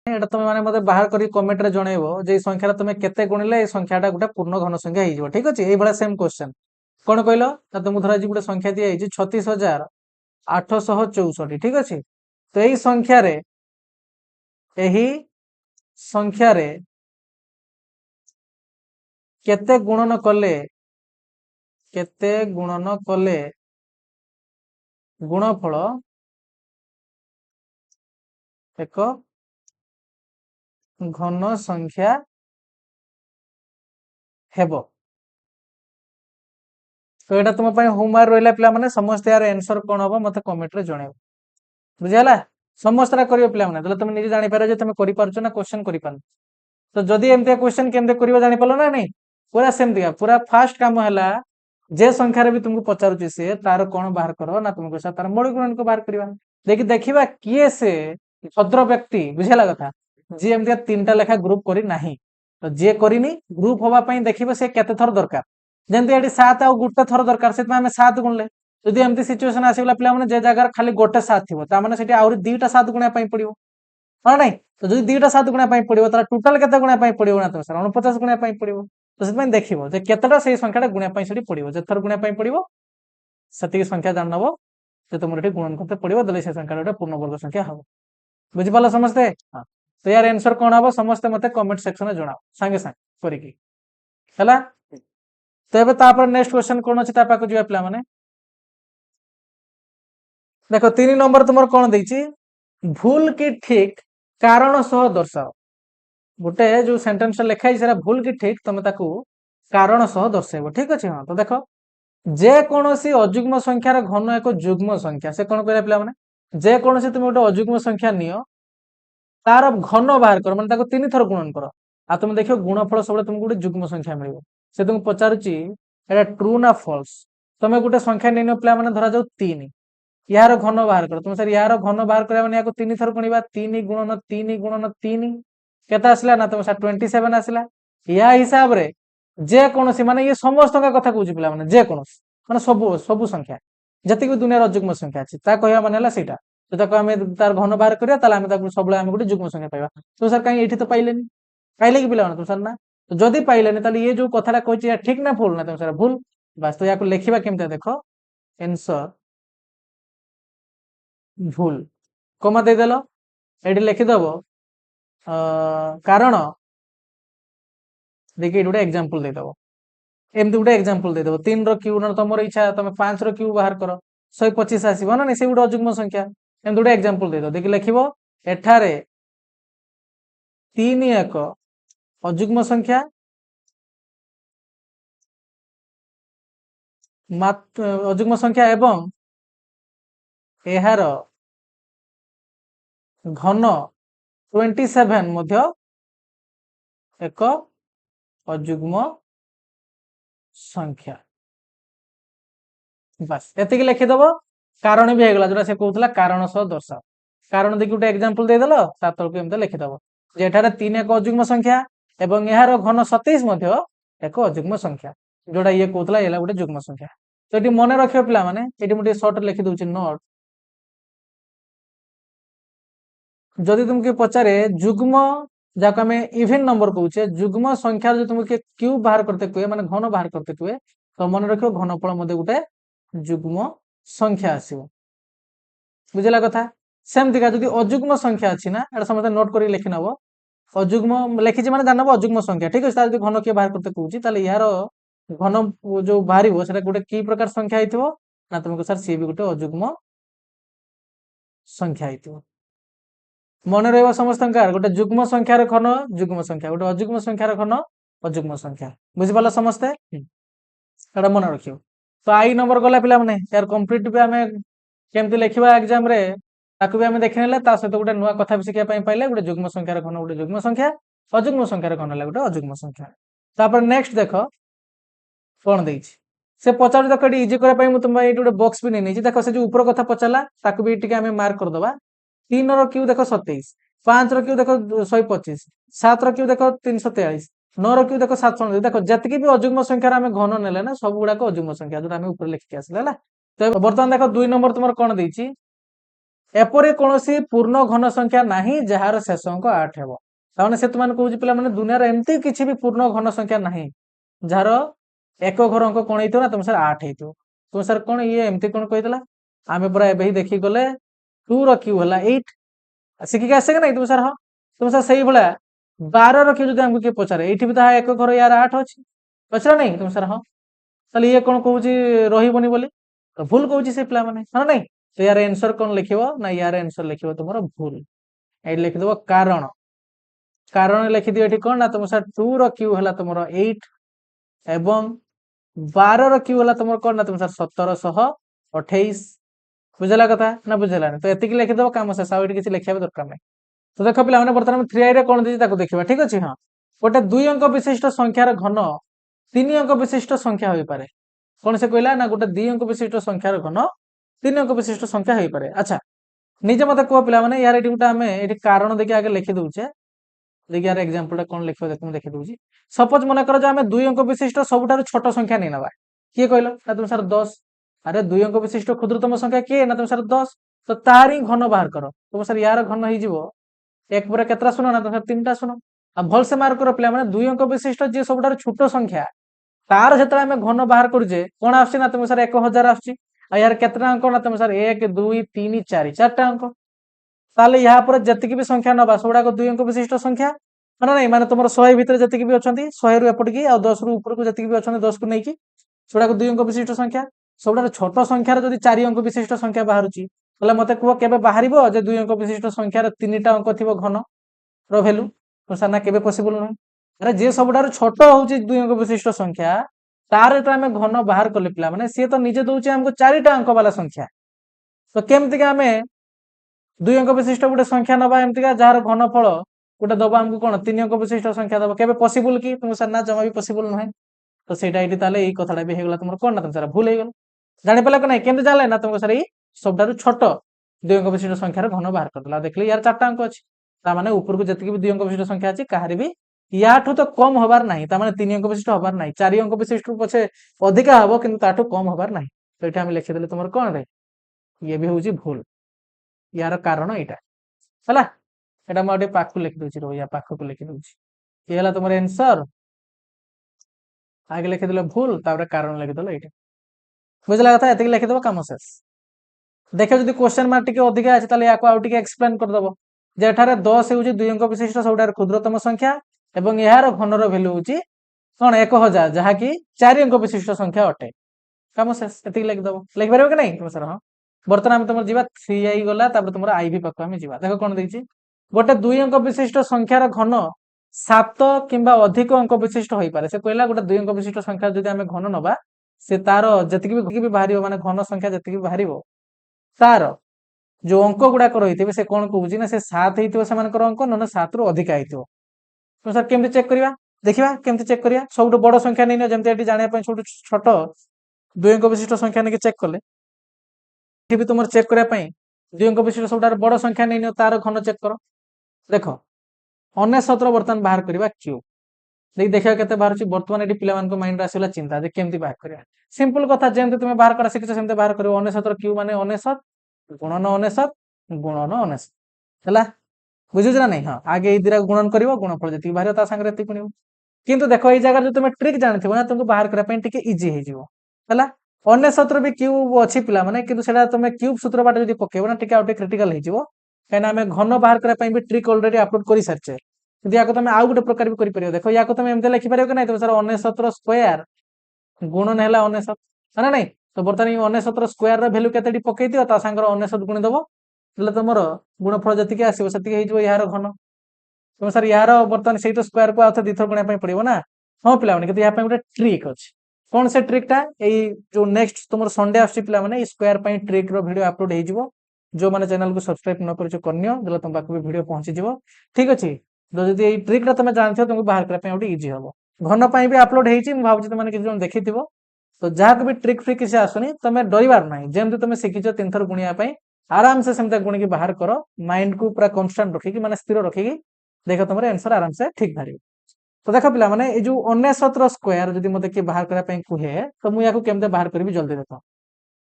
S1: एटा तुम माने मते बाहर करी कमेंट रे जणैबो जे संख्या तुम केते गुणिले ए संख्याटा गोटे पूर्ण घन संख्या हेइ जिवो ठीक अछि एई भला सेम क्वेश्चन कोन कहलो त तुम धरा जी गोटे संख्या दिया हेइ 36864 ठीक अछि तो एही संख्या रे केते गुणन कले गुणफल एक घन संख्या हेबो तो एटा तुम पाई होमवर्क रहला पिला माने समस्त यार आंसर कोन होबो मते कमेंट रे जणाइबो बुझियाला समस्त रा करियो पिला माने तले तुम निजे जानि पारो जे तुम करि पारछो ना क्वेश्चन करि पान तो जदी एमते क्वेश्चन केमते करियो जानि पालो ना नहीं पूरा सेम दिया पूरा फास्ट काम हैला जे संख्या रे भी तुमको पचारुची से तार कोन बाहर करो ना तुमको सा तार मौलिक गुणन को बाहर करिवा देखिबा किए से भद्र व्यक्ति बुझियाला कथा जे एमते तीनटा लेखा ग्रुप करी नाही तो जे करिनी ग्रुप होबा पई देखिबो से केते थर दरकार जेंते एटी 7 आ गुटे थर दरकार सेत हमें 7 गुणले जदी एमती सिचुएशन आसीबला पिला माने जे जगह खाली गोटे 7 थिबो ता माने सेठी आउरी 2टा 7 गुणा पई पड़िबो हां नहीं तो जदी 2टा 7 गुणा पई पड़िबो तार टोटल केते गुणा पई पड़िबो ना तो सर 49 गुणा पई पड़िबो तो सेत पई देखिबो जे केतेटा सेही संख्याटा गुणा पई सेठी पड़िबो जे थर गुणा पई पड़िबो सती संख्या जान नबो जे तुमर एठी गुणन करते पड़िबो दले से संख्याटा पूर्ण वर्ग संख्या हबो बुझि पालो समझते हां तो यार आंसर कोन हबो समस्त मते कमेंट सेक्शन में जणाओ संगे संग करिकी हला तो एबे तापर नेक्स्ट क्वेश्चन कोन अछि ता पाको जिया पिला माने देखो 3 नंबर तुमर कोन दैछि भूल की ठीक कारण सह दर्शाओ गोटे जो सेंटेंस लिखा है सेरा भूल की ठीक तुम ताकू कारण सह दर्शाइबो ठीक अछि हां तो देखो जे कोनोसी अजुग्म संख्यार घन एक जुग्म संख्या से कोन कहला पिला माने जे कोनोसी तुम गोटे अजुग्म संख्या नियो तार घन बाहर कर माने ताको 3 थर गुणन करो आ तुम देखियो गुणफल सबले तुमको गोटे जुग्म संख्या मिलिबो से तुमको पचारुची एटा ट्रू ना फॉल्स ତମେ ଗୋଟେ ସଂଖ୍ୟା ନେଇନ ପିଲାମାନେ ଧରାଯାଉ 3 यार घन बाहर कर तुम सर यार घन बाहर कर मैंने 3 थर गुणा 3 × 3 केते आसला ना तुम सर 27 आसला या हिसाब रे जे कौन सी माने ये समस्त का कथा कहूची पिला माने जे कौन माने सब सब संख्या जति भी दुनिया जुग्म संख्या अछि ता कहया माने हला सेटा तो ताको हमें तार घन बाहर करिया ताला हमें ताको सबले हमें गुटे जुग्म संख्या पाइबा तो सर काई एठी तो पाइलेनी पाइले कि पिला माने तुम सर ना तो जदी पाइलेनी ताले ये जो कथाटा कहूची या ठीक ना भूल ना तुम सर भूल बस तो याको लिखिबा केमते देखो आंसर भूल कमा देदेल ये लिखिदब कारण देखिए गोटे एग्जांपल देदब एमती गोटे एग्जांपल देदब 3 रो क्यू न तुम इच्छा तुम 5 रो क्यू बाहर कर 125 आसीबो ना नहीं से गोटे अजुग्म संख्या एमती गोटे एग्जांपल देदब देखि लिखिबो एठारे 3 एक अजुग्म संख्या अजुग्म संख्या एवं एहार घन 27 मध्य एक अजुग्म संख्या बस एतिक लिखिदब कारण भी होगा जोटा से कहूला कारण सह दर्शाओ कारण देखिए गोटे एग्जांपल देदेल तलक एमती लिखिदब जे एठारे 3 एक अजुग्म संख्या एवं यार घन 27 मध्य एक अजुग्म संख्या जोटा ये कहूला ये गोटे जुग्म संख्या तो ये मन रखियो पिला माने एटी मुझे शॉर्ट लिखि दउछि नोट जदि तुमके पचारे जुग्म जाको आम इवेन नंबर कहूचे जुग्म संख्या जो तुमके क्यू बाहर करते कहे माने घन बाहर करते कहे तो मन रखियो घनफल मध्य गोटे जुग्म संख्या आसीबो बुझला कथा सेमतिका जदि अजुग्म संख्या अछि ना एटा समस्त नोट करी लिखि नबो अजुग्म लिखिछि माने जानबो अजुग्म संख्या ठीक अछि जदि घन के बाहर करते कहूछि ताले यार घन जो बाहरिबो सेटा गोटे की प्रकार संख्या हिथिबो ना तुमको सर सी भी गोटे अजुग्म संख्या हिथिबो मन रहा समस्त गोटे जुग्म संख्यार घन जुग्म संख्या गोटे अजुग्म संख्यार घन अजुग्म संख्या बुझिपाल समस्ते मन रखियो तो आई नंबर गला पिला माने यार कंप्लीट भी आम केमती लिखा एग्जाम रे ताकू भी आम देखने सहित गोटे नुआ कथा भी शिखा पाइले गोटे जुग्म संख्यार घन गोटे जुग्म संख्या अजुग्म संख्यार घन है गोटे अजुग्म संख्या तापर नेक्स्ट देख कौन देछि से पचार देख ये इजी करने तुम ये गोटे बॉक्स भी नहीं देख से जो ऊपर कथा पचारा ताकू भी टिके आम मार्क करदबा 3 रो क्यू देख 27 5 रो क्यू देख 125 7 रो क्यू देख 343 9 रो क्यू देख 729 देख जतिक भी अजुग्म संख्या आम घन नेले ना सब गुड़ाक अजुग्म संख्या जो आम ऊपर लिखिक आसला तो बर्तमान देख 2 नंबर तुम कौन देछि एपरि कोनोसी पूर्ण घन संख्या नाही जहार शेष अंक 8 हेबो ताने से तुमान कहूछि पिला माने दुनिया रे एम्ति किछि भी पूर्ण घन संख्या नाही जहार एक घर अंक कोन हेतो ना तुम सर 8 हेतो तुम सर कोन ये एम्ति कोन कहितला आमे पूरा एबे ही देखि गले 2 रो क्यू हला 8 सिखिक आसे नहीं तुम सर हाँ तुम सर सही भाया 12 रो क्यू जो हमको किए पचारे ये भी तो एक घर यार 8 अच्छी पचरा नहीं तुम सर हाँ ताले ये कौन कहूँ रही बोली तो भूल कहूँ से पिला माने हाँ नहीं तो यार आंसर कौन लिखिबो ना यार आंसर लिखिबो तुमर भूल ये लिखिदबो कारण कारण लिखिदियो एठी कौन ना तुम सर 2 रो क्यू हला तुमर 8 एवं 12 रो क्यू हला तुमर कौन ना तुम सर 1728 बुझला कथा ना बुझला तो एतिक लिखिदबो काम से साउट किछि लिखिबा दरकार नै तो देख पिला माने बर्तमान 3i रे कोन देछि ताको देखिबा ठीक अछि हां गोटे 2 अंक विशिष्ट संख्यार घन 3 अंक विशिष्ट संख्या होई पारे कोन से कहला ना गोटे 2 अंक विशिष्ट संख्यार घन 3 अंक विशिष्ट संख्या होई पारे अच्छा निजे मते को पिला माने यार एटी गुटा हमें एटी कारण देखि आगे लिखि दउछे देखि यार एग्जांपल कोन लिखिबो देखि देखि दउछि सपोज मने कर जे हमें 2 अंक विशिष्ट सबुठार छोट संख्या नै नबा के कहलो ना तुम सर 10 अरे 2 अंक विशिष्ट क्षुद्रतम संख्या के ना तुम सर 10 तो तारी घन बाहर करो तुम सर यार घन हो जीवो एक पर केतरा सुनो ना तुम सर 3टा सुनो अब भल से मार्क करो पिला माने 2 अंक विशिष्ट जे सबुठार छोट संख्या तार जेतरा हमें घन बाहर करजे कोन आछी ना तुम सर 1000 आछी आ यार केतना अंक ना तुम सर 1 2 3 4 चारटा अंक ताले यहाँ पर जतिक भी संख्या नबा सबुड़ा 2 अंक विशिष्ट संख्या माने नहीं माने तुम 100 भितर जतिक भी अछंती 100 रु एपटिकी आ 10 रु ऊपर को जतिक भी अछंती 10 को नै की सबुड़ा 2 अंक विशिष्ट संख्या सबुड़ा छोट संख्यार जदि 4 अंक विशिष्ट संख्या बाहरुची तले मते कुह केबे बाहरिबो जे 2 अंक विशिष्ट संख्यार 3टा अंक थिबो घन रो वैल्यू तो साना केबे पॉसिबल नै अरे जे सबुडार छोट होउची 2 अंक विशिष्ट संख्या तार एटा हमें घन बाहर करले पिला माने से तो निजे दउची हमको 4टा अंक वाला संख्या तो केमति के हमें 2 अंक विशिष्ट गोटे संख्या नबा एमति का जार घनफल गोटे दबा हमको कोन 3 अंक विशिष्ट संख्या दबा केबे पॉसिबल की तुम सर ना जमा भी पॉसिबल नै तो सेटा एटी ताले एई कथाटा भी हेगला तुमर कोन ना तुम सर भूल हेगला ଜାଣିପାରିଲ କି ନାଇଁ କେମିତି ଜାଣିଲେ ନା ତୁମକୁ ସାର୍ ଏଇ ସବୁଠାରୁ ଛୋଟ ଦୁଇ ଅଙ୍କ ବିଶିଷ୍ଟ ସଂଖ୍ୟାର ଘନ ବାହାର କରିଦେଲା ଦେଖିଲେ ୟାର 4ଟା ଅଙ୍କ ଅଛି ତାମାନେ ଉପରକୁ ଯେତିକି ବି ଦୁଇ ଅଙ୍କ ବିଶିଷ୍ଟ ସଂଖ୍ୟା ଅଛି କାହାରି ବି ୟାଠୁ ତ କମ ହବାର ନାହିଁ ତାମାନେ 3 ଅଙ୍କ ବିଶିଷ୍ଟ ହବାର ନାହିଁ 4 ଅଙ୍କ ବିଶିଷ୍ଟ ପଛେ ଅଧିକା ହବ କିନ୍ତୁ ତାଠୁ କମ ହବାର ନାହିଁ ତ ଏଠି ଆମେ ଲେଖିଦେଲେ ତୁମର କଣ ରେ ଇଏ ବି ହଉଛି ଭୁଲ यार कारण एटा है एटा मैं पाखु लिखि दूची रो या पाखु लिखि दूची ये हला तुमर आंसर आगे लिखि देलो भूल तापर कारण लिखि देलो एटा बुझला कथा एतिक लिखि देबो काम शेष देखो जदि क्वेश्चन मार्क टिके अधिका अछि ताले याको आउ टिके एक्सप्लेन कर दबो जे एठारे 10 हेउची दुई अंक विशिष्ट सबटार क्षुद्रतम संख्या एवं यार घनर वैल्यू होची कोन 1000 जहा कि 4 अंक विशिष्ट संख्या अटे काम शेष एतिक लिखि दबो लिखि परबो कि नहीं तुम सर हां बर्तमान तुम जीवा 3i गला तुम आईवी पाक आम जा देख कौन देखिए गोटे 2 अंक विशिष्ट संख्यार घन 7 किंबा अधिक अंक विशिष्ट हो पारे से कहला गोटे 2 अंक विशिष्ट संख्या जदि आम घन नबा से तार जी भी बाहर माने घन संख्या जी बाहर तार जो अंक गुड़ाक रही से कौन कहूँ ना से 7 होकर अंक ना 7 रु अधिक हो तो सर केमती चेक करवा देखा केमती चेक करवा सब बड़ संख्या नहीं जमी जानापी सब छोट 2 अंक विशिष्ट संख्या नहीं चेक कले भी तुम चेक करने दुई अंक विशिष्ट सब बड़ संख्या नहीं तार घन चेक कर देख 69 बर्तमान बाहर करवा क्यूब देखा के बाहर बर्तमान ये पे माइंड आसला चिंता केमती बाहर करवा सिंपल कथा जमी तुम बाहर कर शिखिस सेमती बाहर कर 69 क्यूब मान 69 गुणन 69 गुणन 69 है बुझुच ना नहीं हाँ आगे ये गुणन कर गुणफल जी बाहर सागर गुण कितु देख ये जगह जो तुम ट्रिक जानी ना तुमको बाहर करने इजी हो 69 भी क्यूब अच्छी पिला माने किंतु सेटा तुम क्यूब सूत्र बाट जब पकेब ना टिके आउटे क्रिटिकल हो कहीं आम घन बाहर करने भी ट्रिक ऑलरेडी अपलोड कर सारी किंतु या तुम आउ गोटे प्रकार भी कर देख या तुम एमती लिखिपार कि नहीं तुम सर 69 स्क्वायर गुणन है 69 है ना नहीं तो बर्तमान 69 स्क्वायर भैल्यू के पकई दियो ता सांगर 69 गुणी दब तुम गुणफल जी आसो से यार घन तुम सर यार बर्तमान से स्क्वायर को आउ दिथर गुणा पड़ो ना हाँ पे कि गोटे ट्रिक अच्छे कौन से ट्रिकटा जो नेक्स्ट तुम संडे आसुची पिला माने स्क्वायर पई ट्रिक रो वीडियो अपलोड हे जिवो जो माने चैनल को सब्सक्राइब न करछो करनियो जला तुम पाक भी वीडियो पहुंची जिवो ठीक अछि तो जदी ए ट्रिकटा तुम जानथियो तुमको बाहर करा पई ओडी इजी हबो घन पई भी अपलोड हेछि म भाबुची तुम माने किछ जन देखिथिबो तो जहा को भी ट्रिक फ्रिक किसी आसुनी तुम डरिवार नाही जेमति तुम शिखिछो 3 थर गुणिया पई आराम से सेमते गुणी के बाहर करो माइंड को पूरा कांस्टेंट रखी माने स्थिर रखी देखो तुमरे आंसर आराम से ठीक भारी तो देख पिला माने जो 69 स्क्वायर जदि मते कि बाहर करा पई कुहे तो मु याको केमते बाहर करबी जल्दी देखो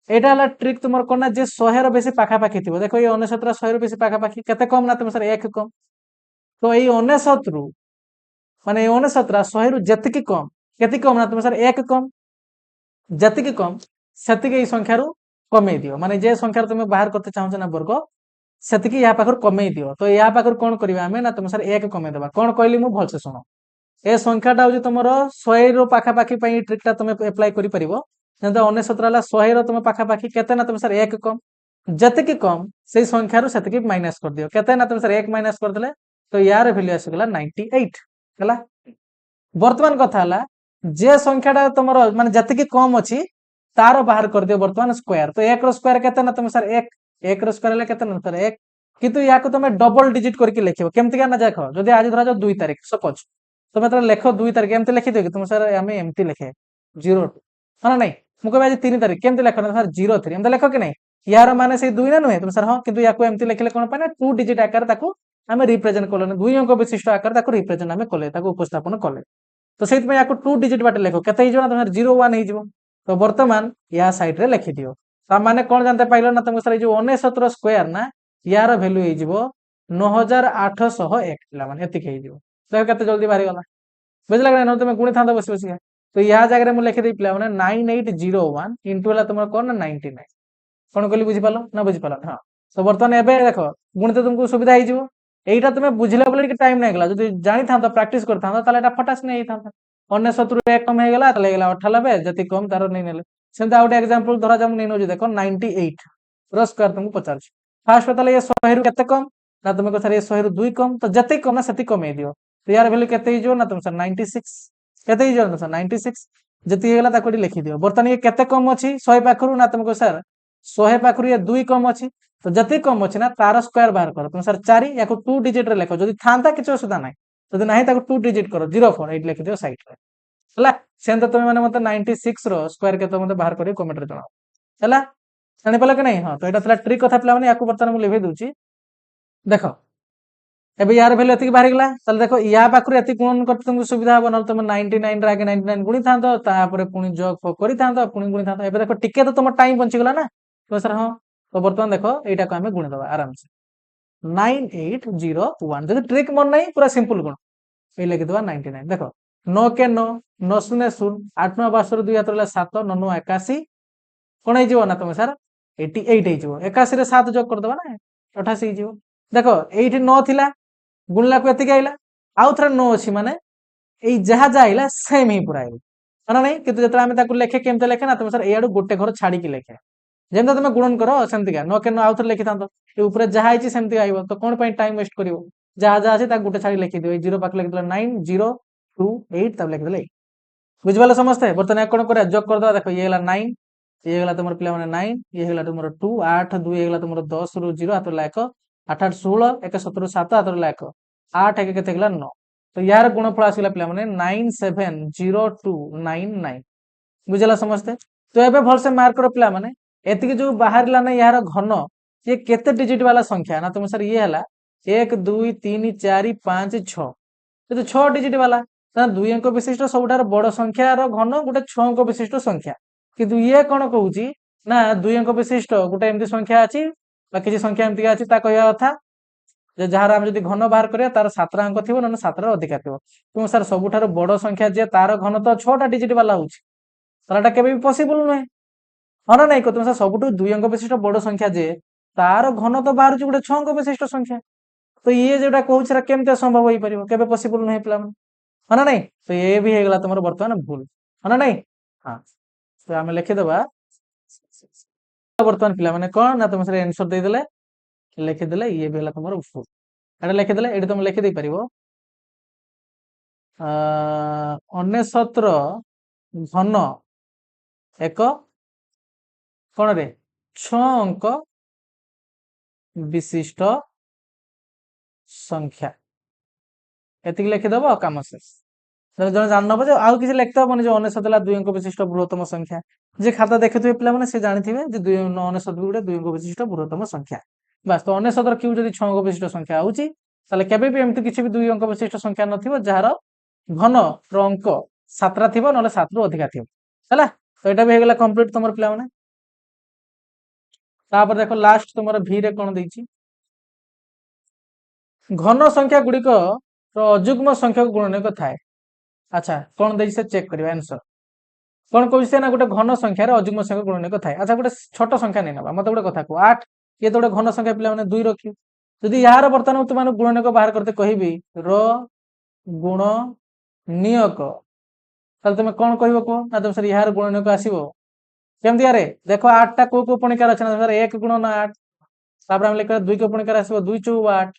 S1: एटा हला ट्रिक तुमर कोना जे 100 रो बेसी पाखा पाखी थिबो देखो ये 69 100 रो बेसी पाखा पाखी केते कम ना तुम सर 1 कम तो एई 69 रु माने 69 100 रु जतिकी कम केति कम ना तुम सर 1 कम जतिकी कम सेतिकी एई संख्या रु कमे दियो माने जे संख्या तुम बाहर करते चाहछ ना वर्ग सेतिकी या पाखर कमे दियो तो या पाखर कोन करबा हमें ना तुम सर 1 कमे देबा कोन कहली मु भल से सुनो ए संख्याटा हूँ तुम 100 रो पाखापाखी ट्रिकटा तुम एप्लाय कर 69 100 तुम पाखापाखी केते ना तुम सर 1 कम जतिकी कम से संख्या रू सेतिकी माइनस कर दियो केते ना तुम सर 1 माइनस कर देले तो यार वैल्यू आसीगला 98 हला वर्तमान कथा हला जे संख्याटा तुम माने जतिकी कम अछि तार बाहर कर दियो वर्तमान स्क्वायर तो 1 रो स्क्वायर केते ना तुम सर 1 रो स्क्वायर ले केते ना सर 1 किंतु याको तुम डबल डिजिट करके लिखिबो केमति ना देखो जदि आज धरा जो 2 तारीख सपोज तुम तो लेख 2 तारीख एमती लिखिदियो कि तुम सर आम एमती लिखे 02 हाँ नहीं मुझे आज 3 तारीख केमती लिख ना सर 03 एमती लिख कि नहीं यार माने से 2 ना नुहे तुम सर हाँ किंतु याको एमती लिखले कौन पाए 2 डिजिट आकार ताको आम रिप्रेजेंट कले 2 अंक विशिष्ट आकार ताको रिप्रेजेंट आम कले ताको उपस्थापन कले तो से याको 2 डिजिट बाटे लिख केते हो ना तुम 01 हो तो वर्तमान या साइड रे लिखि दियो ता माने कौन जानते पाइलो ना तुम सर जो 69 स्क्वायर ना यार वैल्यू हो 9801 पिला माने एतिक हो देखो केते जल्दी बाहरी गला बुझला कि तुम गुणी था बस बस तो या जगह मुझे लिखी पे मैंने 9801 इंटू है तुम कौन ना 99 कौन कहली बुझीपाल ना बुझीपाल हाँ तो बर्तमान एवं देख गुणी तो तुमको सुविधा हो यहीटा तुम बुझला बोले टाइम नहीं गला जो जानी था प्राक्ट करता फटास नहीं था 69 रु 1 कम होगा 98 जति कम तार नहीं नेले सेमती आउ गोटे एग्जांपल धरा जा नहीं नौ देख 98 रो स्क्वायर तुमको पचार फास्ट बताले ये 100 रु केते कम ना तुम कथा ये 100 रु 2 कम तो जति कम ना सेति कमे दियो तो यार वैल्यू केते हो ना तुम सर 96 केते हो ना सर 96 जति हेला ताको लिखि दियो बर्तमान ये केते कम अछि 100 पाखरु ना तुमको सर 100 पाखरु ये 2 कम अछि तो जति कम अछि ना तार स्क्वायर बाहर करो तुम सर 4 याको 2 डिजिट रे लिखो जदि थांता किछ असुविधा नाही जदि नाही ताको 2 डिजिट करो 04 8 लिखि दियो साइड रे हला सेंत तुम माने मते 96 रो स्क्वायर केते मते बाहर करियो कमेंट रे जणाओ। ହେଲା ଜାଣିପାରିଲ କି ନାହିଁ? ହଁ ତ ଏଇଟା ଥିଲା ଟ୍ରିକ୍ କଥା ପିଲାମାନେ, ୟାକୁ ବର୍ତ୍ତମାନ ମୁଁ ଲିଭେଇ ଦଉଛି। ଦେଖ ଏବେ ୟାର ଭ୍ୟାଲୁ ଏତିକି ବାହାରିଗଲା, ତାହେଲେ ଦେଖ ୟା ପାଖରୁ ଏତିକି ଗୁଣନ କରତେ ତୁମକୁ ସୁବିଧା ହବ, ନହେଲେ ତମେ 99 ରେ ଆଗେ 99 ଗୁଣିଥାନ୍ତ, ତାପରେ ପୁଣି ଯୋଗ ଫୋଗ କରିଥାନ୍ତ, ପୁଣି ଗୁଣିଥାନ୍ତ। ଏବେ ଦେଖ ଟିକେ ତ ତମ ଟାଇମ ବଞ୍ଚିଗଲା ନା, ତ ସାର୍ ହଁ। ତ ବର୍ତ୍ତମାନ ଦେଖ ଏଇଟାକୁ ଆମେ ଗୁଣିଦବା ଆରାମସେ 9801। ଯଦି ଟ୍ରିକ୍ ମନେ ନାହିଁ ପୁରା ସିମ୍ପଲ ଗୁଣ, ଏଇ ଲେଖିଦବା 99। ଦେଖ 9 କେ 9, 9 ଶୂନ୍ୟ 0, 8 9 12 2 ହାତ ରହିଲା 7, 9 9 81, କଣ ହେଇଯିବ ନା ତମେ ସାର୍ 88 ହେଇଯିବ। 81 ରେ 7 ଯୋଗ କରିଦବା ନା 88 ହେଇଯିବ। ଦେଖ ଏଇଠି 9 ଥିଲା, ଗୁଣିଲାକୁ ଏତିକି ଆଇଲା, ଆଉ ଥରେ 9 ଅଛି, ମାନେ ଏଇ ଯାହା ଯାହା ଆଇଲା ସେମ୍ ହିଁ ପୁରା ଆଇଲା, ନା ନାହିଁ? କିନ୍ତୁ ଯେତେବେଳେ ଆମେ ତାକୁ ଲେଖେ କେମିତି ଲେଖେ ନା ତମେ ସାର୍ ଏଇଆଡୁ ଗୋଟେ ଘର ଛାଡିକି ଲେଖେ, ଯେମିତି ତମେ ଗୁଣନ କର ସେମିତିକା 9 କେ 9 ଆଉ ଥରେ ଲେଖିଥାନ୍ତ, ଏ ଉପରେ ଯାହା ହେଇଛି ସେମିତି ଆଇବ, ତ କଣ ପାଇଁ ଟାଇମ ୱେଷ୍ଟ କରିବ? ଯାହା ଯାହା ଅଛି ତାକୁ ଗୋଟେ ଛାଡି ଲେଖିଦିଅ। ଏଇ 0 ପାଖରେ ଲେଖିଦେଲା 9 0 2 8, ତାପରେ ଲେଖିଦେଲେ 8। ବୁଝିପାରିଲ ସମସ୍ତେ? ବର୍ତ୍ତମାନ କଣ କରିବା, ଯୋଗ କରିଦବା। ଦେଖ ଇଏ ହେଲା 9, ଇଏ ହେଇଗଲା ତୁମର ପିଲାମାନେ 9, ଇଏ ହେଇଗଲା ତୁମର 2, 8 2 ହେଇଗଲା ତୁମର 10 ରୁ 0 ହାତ ରହିଲା 1, 8 8 16, 1 17 ରୁ 7 ହାତ ରହିଲା 1, 8 1 କେତେ ହେଇଗଲା 9। ତ ୟାର ଗୁଣଫଳ ଆସିଲା ପିଲାମାନେ 970299। ବୁଝିଲା ସମସ୍ତେ? ତ ଏବେ ଭଲସେ ମାର୍କ କର ପିଲାମାନେ, ଏତିକି ଯୋଉ ବାହାରିଲା ନା ୟାର ଘନ, ଇଏ କେତେ ଡିଜିଟ ବାଲା ସଂଖ୍ୟା ନା ତୁମ ସାର୍ ଇଏ ହେଲା 1 2 3 4 5 6, କିନ୍ତୁ 6 ଡିଜିଟ ବାଲା। ଦୁଇ ଅଙ୍କ ବିଶିଷ୍ଟ ସବୁଠାରୁ ବଡ ସଂଖ୍ୟାର ଘନ ଗୋଟେ 6 ଅଙ୍କ ବିଶିଷ୍ଟ ସଂଖ୍ୟା, କିନ୍ତୁ ଇଏ କଣ କହୁଛି ନା 2 ଅଙ୍କ ବିଶିଷ୍ଟ ଗୋଟେ ଏମିତି ସଂଖ୍ୟା ଅଛି বা କିଛି ସଂଖ୍ୟା ଏମିତି ଅଛି, ତା କହିବା କଥା ଯେ ଯାହାର ଆମେ ଯଦି ଘନ ବାହାର କରିବା ତାର 7ଟା ଅଙ୍କ ଥିବ, ନହେଲେ 7ର ଅଧିକା ଥିବ। କିନ୍ତୁ ସାର୍ ସବୁଠାରୁ ବଡ ସଂଖ୍ୟା ଯେ ତାର ଘନ ତ 6ଟା ଡିଜିଟ ବାଲା ହଉଛି, ତାହେଲେ ଏଟା କେବେ ବି ପସିବଲ ନୁହେଁ, ହଁ ନା ନାଇଁ? ତୁମ ସାର୍ ସବୁଠୁ 2 ଅଙ୍କ ବିଶିଷ୍ଟ ବଡ ସଂଖ୍ୟା ଯେ ତାର ଘନ ତ ବାହାରୁଛି ଗୋଟେ 6 ଅଙ୍କ ବିଶିଷ୍ଟ ସଂଖ୍ୟା, ତ ଇଏ ଯୋଉଟା କହୁଛି ସେଟା କେମିତି ସମ୍ଭବ ହେଇପାରିବ? କେବେ ପସିବଲ ନୁହେଁ ପିଲାମାନେ, ହଁ ନା ନାଇଁ? ତ ଏ ବି ହେଇଗଲା ତମର ବର୍ତ୍ତମାନ ଭୁଲ, ହଁ ନା ନାଇଁ? ହଁ, ତ ଆମେ ଲେଖିଦବା ବର୍ତ୍ତମାନ ପିଲାମାନେ କଣ ନା ତମେ ସେଟା ଆନ୍ସର ଦେଇଦେଲେ, ଲେଖିଦେଲେ ଇଏ ବି ହେଲା ତମର ଭୁଲ। ଏଟା ଲେଖିଦେଲେ ଏଠି ତମେ ଲେଖିଦେଇ ପାରିବ 99 ଘନ ଏକ କଣ ରେ 6 ଅଙ୍କ ବିଶିଷ୍ଟ ସଂଖ୍ୟା, ଏତିକି ଲେଖିଦବ କାମ ଶେଷ। ଜଣେ ଜାଣିନବ ଯେ ଆଉ କିଛି ଲେଖତେ ହବନି ଯେ 99 ହେଲା 2 ଅଙ୍କ ବିଶିଷ୍ଟ ବୃହତ୍ତମ ସଂଖ୍ୟା। ଯେ ଖାତା ଦେଖୁଥିବେ ପିଲାମାନେ ସେ ଜାଣିଥିବେ ଯେ 99 ଗୋଟେ 2 ଅଙ୍କ ବିଶିଷ୍ଟ ବୃହତ୍ତମ ସଂଖ୍ୟା। ବାସ୍, ତ 99 ର କ୍ୟୁ ଯଦି 6 ଅଙ୍କ ବିଶିଷ୍ଟ ସଂଖ୍ୟା ହଉଛି, ତାହେଲେ କେବେ ବି ଏମିତି କିଛି ବି 2 ଅଙ୍କ ବିଶିଷ୍ଟ ସଂଖ୍ୟା ନଥିବ ଯାହାର ଘନ ର ଅଙ୍କ 7ଟା ଥିବ, ନହେଲେ 7ରୁ ଅଧିକା ଥିବ। ହେଲା, ତ ଏଇଟା ବି ହେଇଗଲା କମ୍ପ୍ଲିଟ ତମର ପିଲାମାନେ। ତାପରେ ଦେଖ ଲାଷ୍ଟ ତମର ଭି ରେ କଣ ଦେଇଛି, ଘନ ସଂଖ୍ୟା ଗୁଡିକ ଅଯୁଗ୍ମ ସଂଖ୍ୟାକୁ ଗୁଣନୀୟକ ଥାଏ। ଆଚ୍ଛା, କଣ ଦେଇଛି ସେ ଚେକ୍ କରିବା ଆନ୍ସର। କଣ କହୁଛି ସେ ନା ଗୋଟେ ଘନ ସଂଖ୍ୟାରେ ଅଯୁଗ୍ମ ସଂଖ୍ୟା ଗୁଣନୀୟକ ଥାଏ। ଆଚ୍ଛା, ଗୋଟେ ଛୋଟ ସଂଖ୍ୟା ନେଇ ନବା, ମତେ ଗୋଟେ କଥା କୁହ, 8 ଇଏ ତ ଗୋଟେ ଘନ ସଂଖ୍ୟା ପିଲାମାନେ 2 ରଖିବ। ଯଦି ଏହାର ବର୍ତ୍ତମାନ ତୁମମାନଙ୍କୁ ଗୁଣନୀୟକ ବାହାର କରତେ କହିବି ର ଗୁଣ ନିୟକ, ତାହେଲେ ତମେ କଣ କହିବ କୁହ ନା ତମେ ସାର୍ ଏହାର ଗୁଣନୀୟକ ଆସିବ କେମିତି? ଆରେ ଦେଖ 8ଟା କୋଉ କୋଉ ପଣିକାର ଅଛି ନା ସାର୍ 1 ଗୁଣନ 8, ତାପରେ ଆମେ ଲେଖିବା 2 କୋଉ ପଣିକାର ଆସିବ 2 ଚଉ 8,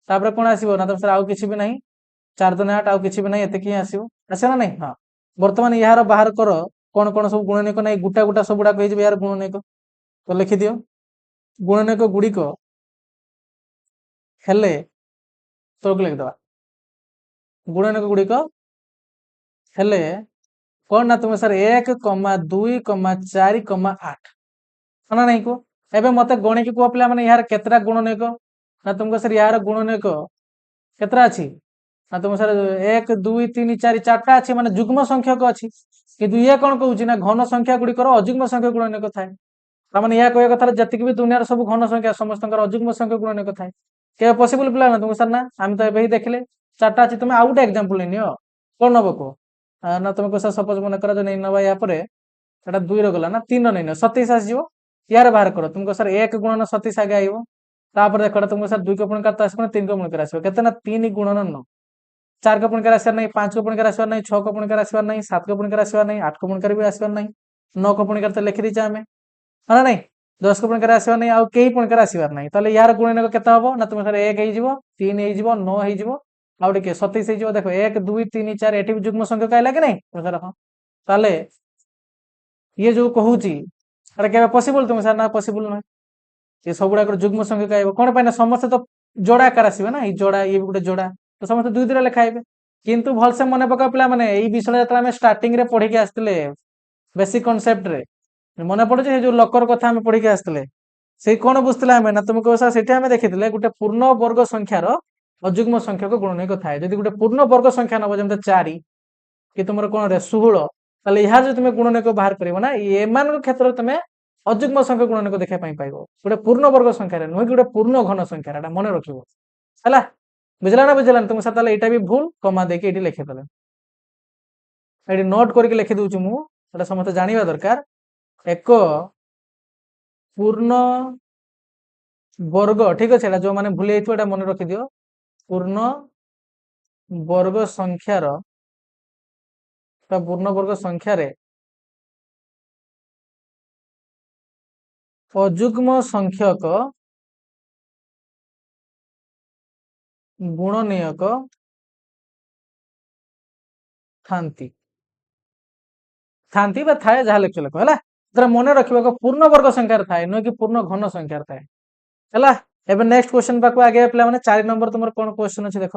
S1: ତାପରେ କଣ ଆସିବ ନା ତମେ ସାର୍ ଆଉ କିଛି ବି ନାହିଁ 4 2 8, ଆଉ କିଛି ବି ନାହିଁ, ଏତିକି ହିଁ ଆସିବ, ଆସିବ ନା ନାଇଁ? ହଁ, ବର୍ତ୍ତମାନ ଏହାର ବାହାର କର କଣ କଣ ସବୁ ଗୁଣନୀୟକ ନାହିଁ, ଗୋଟା ଗୋଟା ସବୁଗୁଡାକ ହେଇଯିବ ଏହାର ଗୁଣନୀୟକ। ତ ଲେଖିଦିଅ ଗୁଣନୀୟକ ଗୁଡିକ ହେଲେ, ତଳକୁ ଲେଖିଦବା ଗୁଣନୀୟକ ଗୁଡିକ ହେଲେ କଣ ନା ତୁମେ ସାର୍ 1 2 4 8, ହଁ ନା ନାଇଁ କୁହ? ଏବେ ମତେ ଗଣିକି କୁହ ପିଲାମାନେ ଏହାର କେତେଟା ଗୁଣନୀୟକ ନା ତୁମକୁ ସାର୍ ଏହାର ଗୁଣନୀୟକ କେତେଟା ଅଛି ନା ତୁମ ସାର୍ 1 2 3 4 4ଟା ଅଛି, ମାନେ ଯୁଗ୍ମ ସଂଖ୍ୟକ ଅଛି। କିନ୍ତୁ ଇଏ କଣ କହୁଛି ନା ଘନ ସଂଖ୍ୟା ଗୁଡିକର ଅଯୁଗ୍ମ ସଂଖ୍ୟା ଗୁଣନୀୟକ ଥାଏ। ତାମାନେ ଏହା କହିବା କଥା ଯେତିକି ବି ଦୁନିଆର ସବୁ ଘନ ସଂଖ୍ୟା ସମସ୍ତଙ୍କର ଅଯୁଗ୍ମ ସଂଖ୍ୟା ଗୁଣନୀୟକ ଥାଏ। କେବେ ପସିବଲ ପିଲା ନା ତୁମକୁ ସାର୍ ନା ଆମେ ତ ଏବେ ହିଁ ଦେଖିଲେ 4ଟା ଅଛି। ତମେ ଆଉ ଗୋଟେ ଏକ୍ସାମ୍ପଲ ନେଇନିଅ, କଣ ନବ କୁହ ନା ତମେ କହ ସପୋଜ ମନେ କର ଯେ ନେଇ ନବା ୟା ପରେ ଏଟା 2 ର ଗଲା ନା 3 ର ନେଇନ 27 ଆସିଯିବ। ୟାର ବାହାର କର, ତୁମକୁ ସାର୍ 1 ଗୁଣନ 27 ଆଗେ ଆଇବ, ତାପରେ ଦେଖ ତୁମକୁ ସାର୍ 2 କ ପୁଣିକାର ତ ଆସିବ ନା 3 କ ପୁଣିକାର ଆସିବ, କେତେ ନା 3 ଗୁଣନ 9, 4 କ ପୁଣିକାର ଆସିବାର ନାହିଁ, 5 କ ପୁଣିକାର ଆସିବାର ନାହିଁ, 6 କ ପୁଣିକାର ଆସିବାର ନାହିଁ, 7 କ ପୁଣିକାର ଆସିବାର ନାହିଁ, 8 କ ପୁଣିକାର ବି ଆସିବାର ନାହିଁ, 9 କ ପୁଣିକାର ତ ଲେଖି ଦେଇଛେ ଆମେ, ହଁ ନା ନାଇଁ? 10 କ ପୁଣିକାର ଆସିବାର ନାହିଁ, ଆଉ କେହି ପୁଣିକାର ଆସିବାର ନାହିଁ। ତାହେଲେ ୟାର ଗୁଣନୀୟକ କେତେ ହବ ନା ତୁମେ ସାର୍ 1 ହେଇଯିବ, 3 ହେଇଯିବ, 9 ହେଇଯିବ, ଆଉ ଟିକେ 27 ହେଇଯିବ। ଦେଖ 1 2 3 4 ଏଠି ବି ଯୁଗ୍ମ ସଂଖ୍ୟା କହିଲା କି ନାଇଁ? ତାହେଲେ ଇଏ ଯୋଉ କହୁଛି ଆରେ କେବେ ପସିବଲ ତୁମେ ସାର୍ ନା ପସିବଲ ନୁହେଁ, ଏ ସବୁଗୁଡାକର ଯୁଗ୍ମ ସଂଖ୍ୟା କହିବ କଣ ପାଇଁ ନା ସମସ୍ତେ ତ ଯୋଡା ଆକାର ଆସିବେ ନା, ଏଇ ଯୋଡା ଇଏ ବି ଗୋଟେ ଯୋଡା, ତ ସମସ୍ତେ 2 2 ଲେଖାଇବେ। କିନ୍ତୁ ଭଲସେ ମନେ ପକାଅ ପିଲାମାନେ, ଏଇ ବିଷୟରେ ଯେତେବେଳେ ଆମେ ଷ୍ଟାର୍ଟିଂ ରେ ପଢିକି ଆସିଥିଲେ ବେସିକ କନସେପ୍ଟ ରେ, मन पड़े जो लकर कथा आम पढ़ी आसते से कौन बुझे आम ना तुमको से आम देखी गोटे पूर्ण वर्ग संख्यार अजुग्म संख्यक गुणनीयक थाए जदि गोटे पूर्ण वर्ग संख्या नब जमी 4 कि तुम कौन रे 16 ताले यहाँ जो तुम गुणनीयक बाहर कर ना एमान क्षेत्र में तुम अजुग्म संख्या गुणनीयक देखा पाइब गोटे पूर्ण वर्ग संख्यार नुहे कि गोटे पूर्ण घन संख्यार मन रखिए है बुझला ना बुझलानी तुम सर यहाँ भी भूल कमा देके ये लिखिदे ये नोट करके लिखि दूची मुझे समस्त जाना दरकार एक पूर्ण वर्ग ठीक अच्छे जो मैंने भूल जाइए मन रखि दियो पूर्ण वर्ग संख्यार पूर्ण वर्ग संख्यार अजुग्म संख्यक गुणनीयक थांती थांती बा थाए जहाँ लिख लोक है मन रखा पूर्ण वर्ग संख्यार थाए नुहे कि पूर्ण घन संख्यार थाए है एबे नेक्स्ट क्वेश्चन पाक आगे पे मैंने 4 नंबर तुम कौन क्वेश्चन अच्छे देख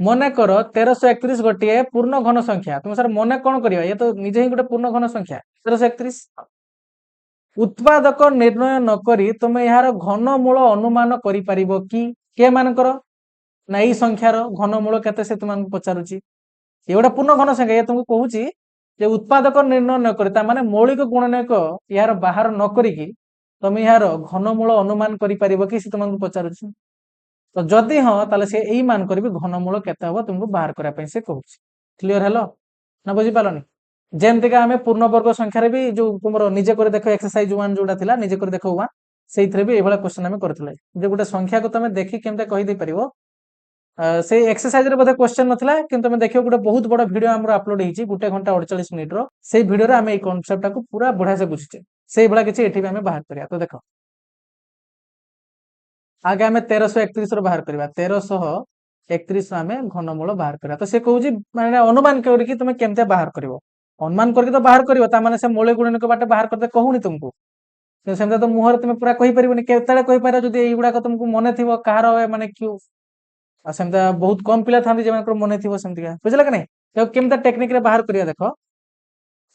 S1: मन कर 1331 गोटे पूर्ण घन संख्या तुम सर मन कौन कर ये तो निजे ही गोटे पूर्ण घन संख्या 1331 उत्पादक निर्णय नक तुम यार घनमूल अनुमान कर किए मानकर ना यही संख्यार घनमूल केते से तुमको पचारुची ये गोटे पूर्ण घन संख्या ये तुमको कहूँ उत्पादक निर्णय नक माने मौलिक गुणनीयक यार बाहर नक तुम यार घनमूल अनुमान कर कि तुमको पचारुची तो जदि हाँ ताले से यही मान करी घनमूल केते हम तुमको बाहर करने से कहूँ क्लीयर हेलो ना बुझीपारनी जमती आम पूर्ण वर्ग संख्यार भी जो तुम निजे कर देख एक्सरसाइज 1 जोटा था निजे कर देख 1 से भी ये क्वेश्चन आम करते जो गोटे संख्या को तुम देखी केमती कहीदे पार से एक्सरसाइज रे बोधे क्वेश्चन नथिला किंतु तुम देखियो गोटे बहुत बड़ वीडियो हमर अपलोड हेची 1 घंटा 48 मिनिट रो से वीडियो रे हमें ए कांसेप्ट को पूरा बढ़िया से बुझिचे से बड़ा किछि एठी भी हमें बाहर करिया तो देखो आगे हमें 1331 रो बाहर करबा 1331 हमें घनमूल बाहर करिया तो से कहूजी माने अनुमान करके तुम केमते बाहर करिवो अनुमान करके तो बाहर करिवो ता माने से मौलिक गुणनीयक बाटे बाहर करते कहूनी तुमको सेमते तो मुहर तुम पूरा कहि परिबोनी केतेले कहि पारा जदी एई गुडा को तुमको मने थिवो कहार माने क्यों सेमता बहुत कम पिला था मन थी सेमती बुझल कि नहीं तो केमता टेक्निक रे बाहर करिया देखो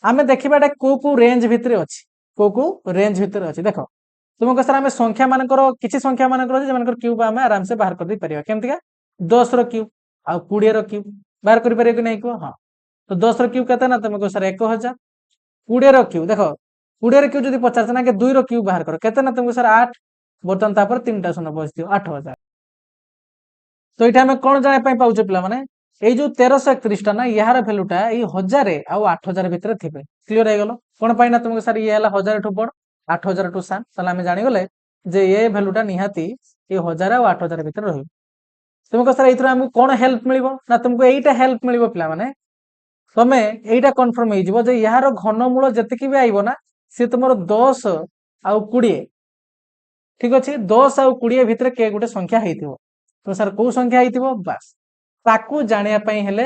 S1: आमे देखिबा को रेंज भितर अच्छी को रेंज भितर अच्छी देख तुमको सर आम संख्या मानकर किसी संख्या मानकर क्यूब आम आराम से बाहर कर पार केमती 10 रो क्यूब आ 20 रो क्यूब बाहर कर पार कि नहीं कह हाँ तो 10 रो क्यूब कहते ना तुमको सर 1000 20 रो क्यूब देख 20 रो क्यूब जो पचास ना 2 रो क्यूब बाहर कर कहते ना तुमको सर 8 बर्तमान 3टा शून्य बस दियो 8000 तो ये आम कौन जाना पाचे पे मैंने ये जो 1331 ना यार भैल्यूटा ये 1000 आउ 8000 भितर थे क्लीयर हो गल कौन पाइना तुमको सर ये 1000 ठू बड़ 8000 ठू सान ताले आम जानीगले जे ये भैल्यूटा निहाती ये 1000 आउ 8000 भितर रही तुमको सर ये आमको कौन हेल्प मिल ना तुमको यहीटा हेल्प मिल पे मैंने तुम्हें यहीटा कन्फर्म हो यार घनमूल जी भी आईब ना सी तुम 10 आउ 20 ठीक अच्छे 10 आउ 20 भितर किए गोटे संख्या हो तो सर कौ संख्या हो बास ताकू जानापी हेले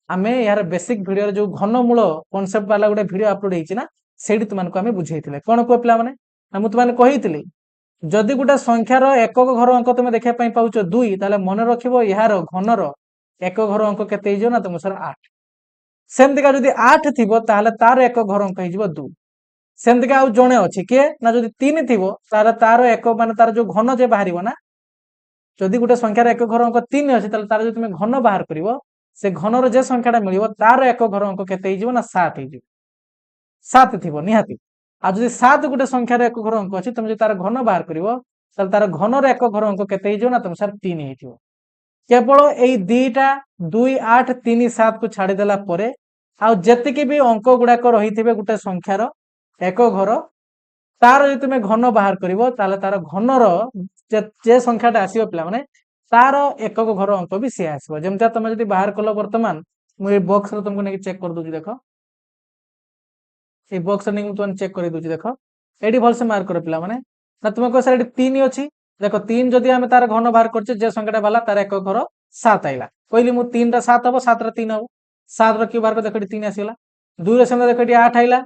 S1: आम यार बेसिक वीडियो जो घनमूल कॉन्सेप्ट वाला गोटे वीडियो अपलोड होना से तुमको आम बुझे कौन कह पे मुझे कही जदि गोटे संख्यार एक घर अंक तुम देखा पाच 2 ताले मन रख यार घनर एक घर अंक के ना तुम सर 8 सेमतिका जदि 8 थी तार एक घर अंक हो 2 सेमतिका आउ जड़े अच्छे किए ना जब 3 थी तार एक मान तार जो घन जे बाहर ना जदि गोटे संख्यार एक घर अंक 3 अच्छे तार जो तुम घन बाहर कर से घनर जे संख्याटा मिल तार एक घर अंक के ना 7 हो 7 थी निहाती आज जब 7 गोटे संख्यार एक घर अंक अच्छी तुम जो तार घन बाहर कर तार घनर एक घर अंक के ना तुम सर 3 हो केवल यही 2टा 2 8 3 7 को छाड़देला आती भी अंक गुड़ाक रही गोटे संख्यार एक घर तार जो तुम घन बाहर कर तार घनर जे संख्याटा आसो पे मैंने तार एक घर अंक भी सी आसो जमती तुम जो बाहर कल बर्तमान मुझे बॉक्स तुमको नहीं चेक कर दूसरी देख ये बॉक्स नहीं तुम चेक कर दूसरी देख ये भलसे मार्क कर पे मैंने ना तुमको सर 3 अच्छी देख 3 जदि आम तार घन बाहर कर संख्याटा बाला तार एक घर 7 आईला कहली मुझे 3 7 हम 7 3 हम 7 रखी बाहर कर देख 3 आसगला 2 देख 8 आईला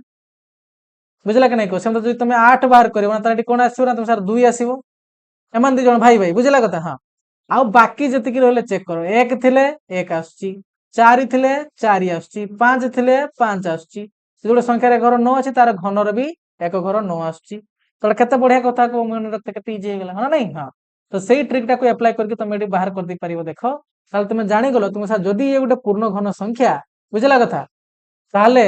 S1: बुझला कि नहीं कह सेमती तुम 8 बाहर कर कौन आस तुम सर 2 आसो एम दी जन भाई भाई बुझला कथा हाँ आउ बाकी जी रही चेक कर 1 थे 1 आसुची 4 थे 4 आसुची 5 थे 5 आसुची गोटे संख्यार घर 9 अच्छी तार घनर भी एक घर 9 आसुची तो केते बढ़िया कथा को मन रखते केते इजी हे गेला हां नहीं हां तो सेही ट्रिक टा को अप्लाई करके तुम एडी बाहर कर दी परिबो देखो ताले तुम जानि गलो तुम सा जदी ये गुटे पूर्ण घन संख्या बुझला कथा ताले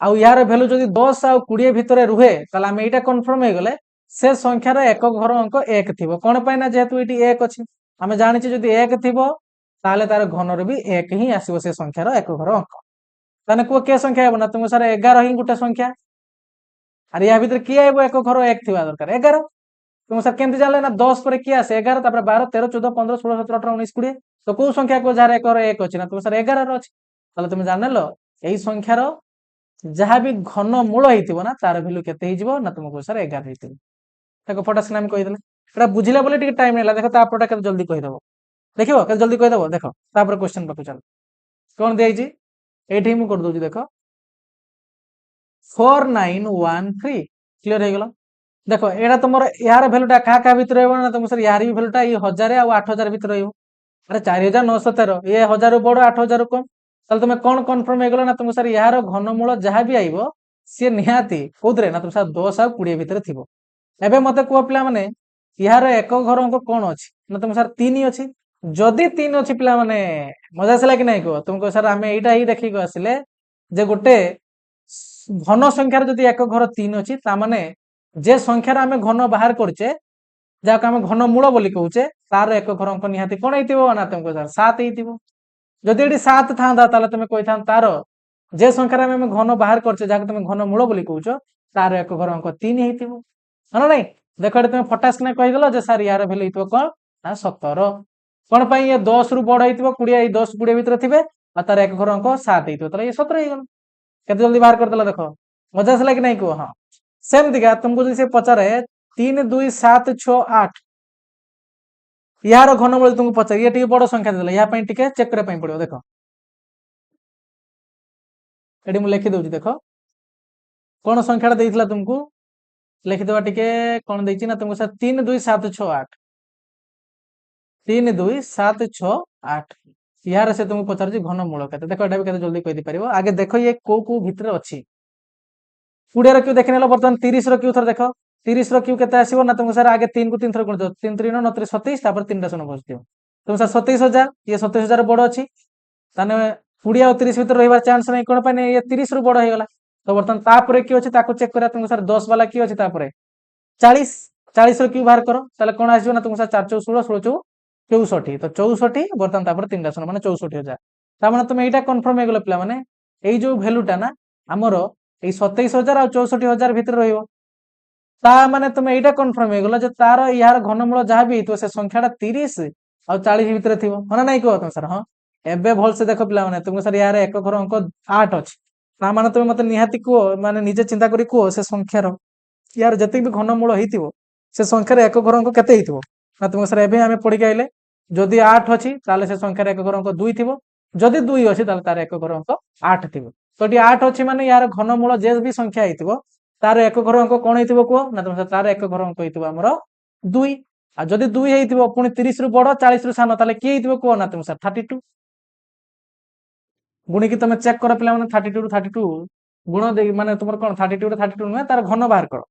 S1: आउ यार वैल्यू जदी 10 आउ 20 भितरे रुहे ताले हम एटा कंफर्म हे गले से संख्यार एक घर अंक 1 थिबो कोन पाइना जेहेतु एटी 1 अछि हम जानि छी जदी 1 थिबो ताले तार घनर भी 1 ही आसीबो से संख्यार एक घर अंक ताने को के संख्या हेबो ना तुम सार 11 ही गुटे संख्या अरे या भीतर किए आइबो एक घर 1 थिबा दरकार 11 तुम सर केमती जानले ना 10 पर किए आसे 11 तापर 12 13 14 15 16 17 18 19 20 तो को संख्या को जार एक 1 अछि ना तुम सर 11 रो अछि ताले तुम जानलो एही संख्यार जहाँ भी घन मूल होइथिबो ना तार वैल्यू केते हिजिबो ना तुमको सर 11 हिथिबो ताको फटास नाम कहि देले एटा बुझिला बोले टिके टाइम नेला देखो तापरटा केते जल्दी कहि देबो देखिबो केते जल्दी कहि देबो देखो तापर क्वेश्चन पाकु चल कोन देइछि एठी मु कर दोछि देखो 4913 क्लियर हे गेलो देखो एटा तुमर यार वैल्यूटा का भीतर रहबो ना तुम सर यार भी वैल्यूटा ई 1000 आ 8000 भीतर रहबो अरे 4913 ये 1000 बड़ 8000 कम ताले तुम कोन कन्फर्म हे गेलो ना तुम सर यार घनमूल जहाँ भी आइबो से निहाती कोदरे ना तुम सर 10 आ 20 भीतर थिबो एबे मते को पिला माने यार एक घर अंक कोन अछि ना तुम सर 3 अछि जदी 3 अछि पिला माने मजा आसला कि नहीं को तुमको सर हमें एटा ही देखि को आसिले जे गोटे घन संख्यार जदी एक घर 3 अछि ता माने जे संख्यार हमें घन बाहर करचे जाको हमें घन मूल बोली कहूचे तार एक घर अंक निहाती कोन हेतिबो ना तुमको सर 7 हेतिबो जदी एटी 7 थांदा ताले तुम कहिथान तार जे संख्यार हमें घन बाहर करचे जाको तुम घन मूल बोली कहूचो तार एक घर अंक 3 हेतिबो हां नहीं देखो एटी तुम फटास ने कहि गेलो जे सर यार वैल्यू हेतिबो कोन ना 17 कोन पई ये 10 रु बड़ हेतिबो 20 10 20 भीतर थिबे आ तार एक घर अंक 7 हेतिबो ताले ये 17 हे गेलो केते जल्दी बाहर कर देला देखो मजा आसला कि नहीं को हां सेम दिगा तुमको जैसे पचारे 3 2 7 6 8 यार घनमूल तुमको पचार ये टिके बड़ संख्या देला या पई टिके चेक करे पई पड़ियो देखो एडी मु लिखि दउची देखो कोन संख्याटा देइथिला तुमको लिखि देबा टिके कोन देइची ना तुमको सर 3 2 7 6 8 3 2 7 6 8 यार से तुमको पचार जी घनमूल केते देखो एटा भी केते जल्दी कहि दे परिबो आगे देखो ये को भीतर अछि 20 रो क्यू देखनेलो बर्तमान 30 रो क्यू थर देखो 30 रो क्यू केते आसीबो ना तुमको सर आगे 3 को 3 थर गुण दो 3 3 9 3 27 तापर 3 टा शून्य बस दियो तुम सर 27000 ये 27000 बड़ अछि ताने 20 और 30 भीतर रहिबार चांस नै कोन पाने ये 30 रु बड़ हे गेला तो बर्तमान तापरे की अछि ताको चेक करा तुमको सर 10 वाला की अछि तापरे 40 40 रो क्यू बाहर करो ताले कोन आसीबो ना तुमको सर 4 4 16 16 64 तो 64 बर्तमान तापर 3 टा शून्य माने 64000 ता माने तुम एटा कंफर्म हे गेलो पिला माने एई जो वैल्यूटा ना हमरो एई 27000 और 64000 भीतर रहिबो ता माने तुम एटा कंफर्म हे गेलो जे तार यार घनमूल जहाँ भी तो से संख्याटा 30 और 40 भीतर थिबो माने नहीं को तुम सर हां एबे भल से देखो पिला माने तुमको सर यार एक घर अंक 8 अछि ता माने तुम मते निहाती को माने निजे चिंता करी को से संख्यार यार जते भी घनमूल हेतिबो से संख्यार एक घर अंक केते हेतिबो ना तुमको सर एबे हमें पढि गाइले जदी 8 अछि ताले से संख्यार एक घर अंक 2 थिबो जदी 2 अछि ताले तार एक घर अंक 8 थिबो तो डी 8 अछि माने यार घनमूल जे भी संख्या हेतिबो तार एक घर अंक कोन हेतिबो को ना तुम तार एक घर अंक हेतिबो हमरो 2 आ जदी 2 हेतिबो पुनी 30 रु बड़ 40 रु सानो ताले की हेतिबो को ना तुम सर 32 गुणी की तुम चेक कर पिला माने 32 रु 32 गुण दे माने तुमर कोन 32 रु 32 नुहे तार घन बाहर कर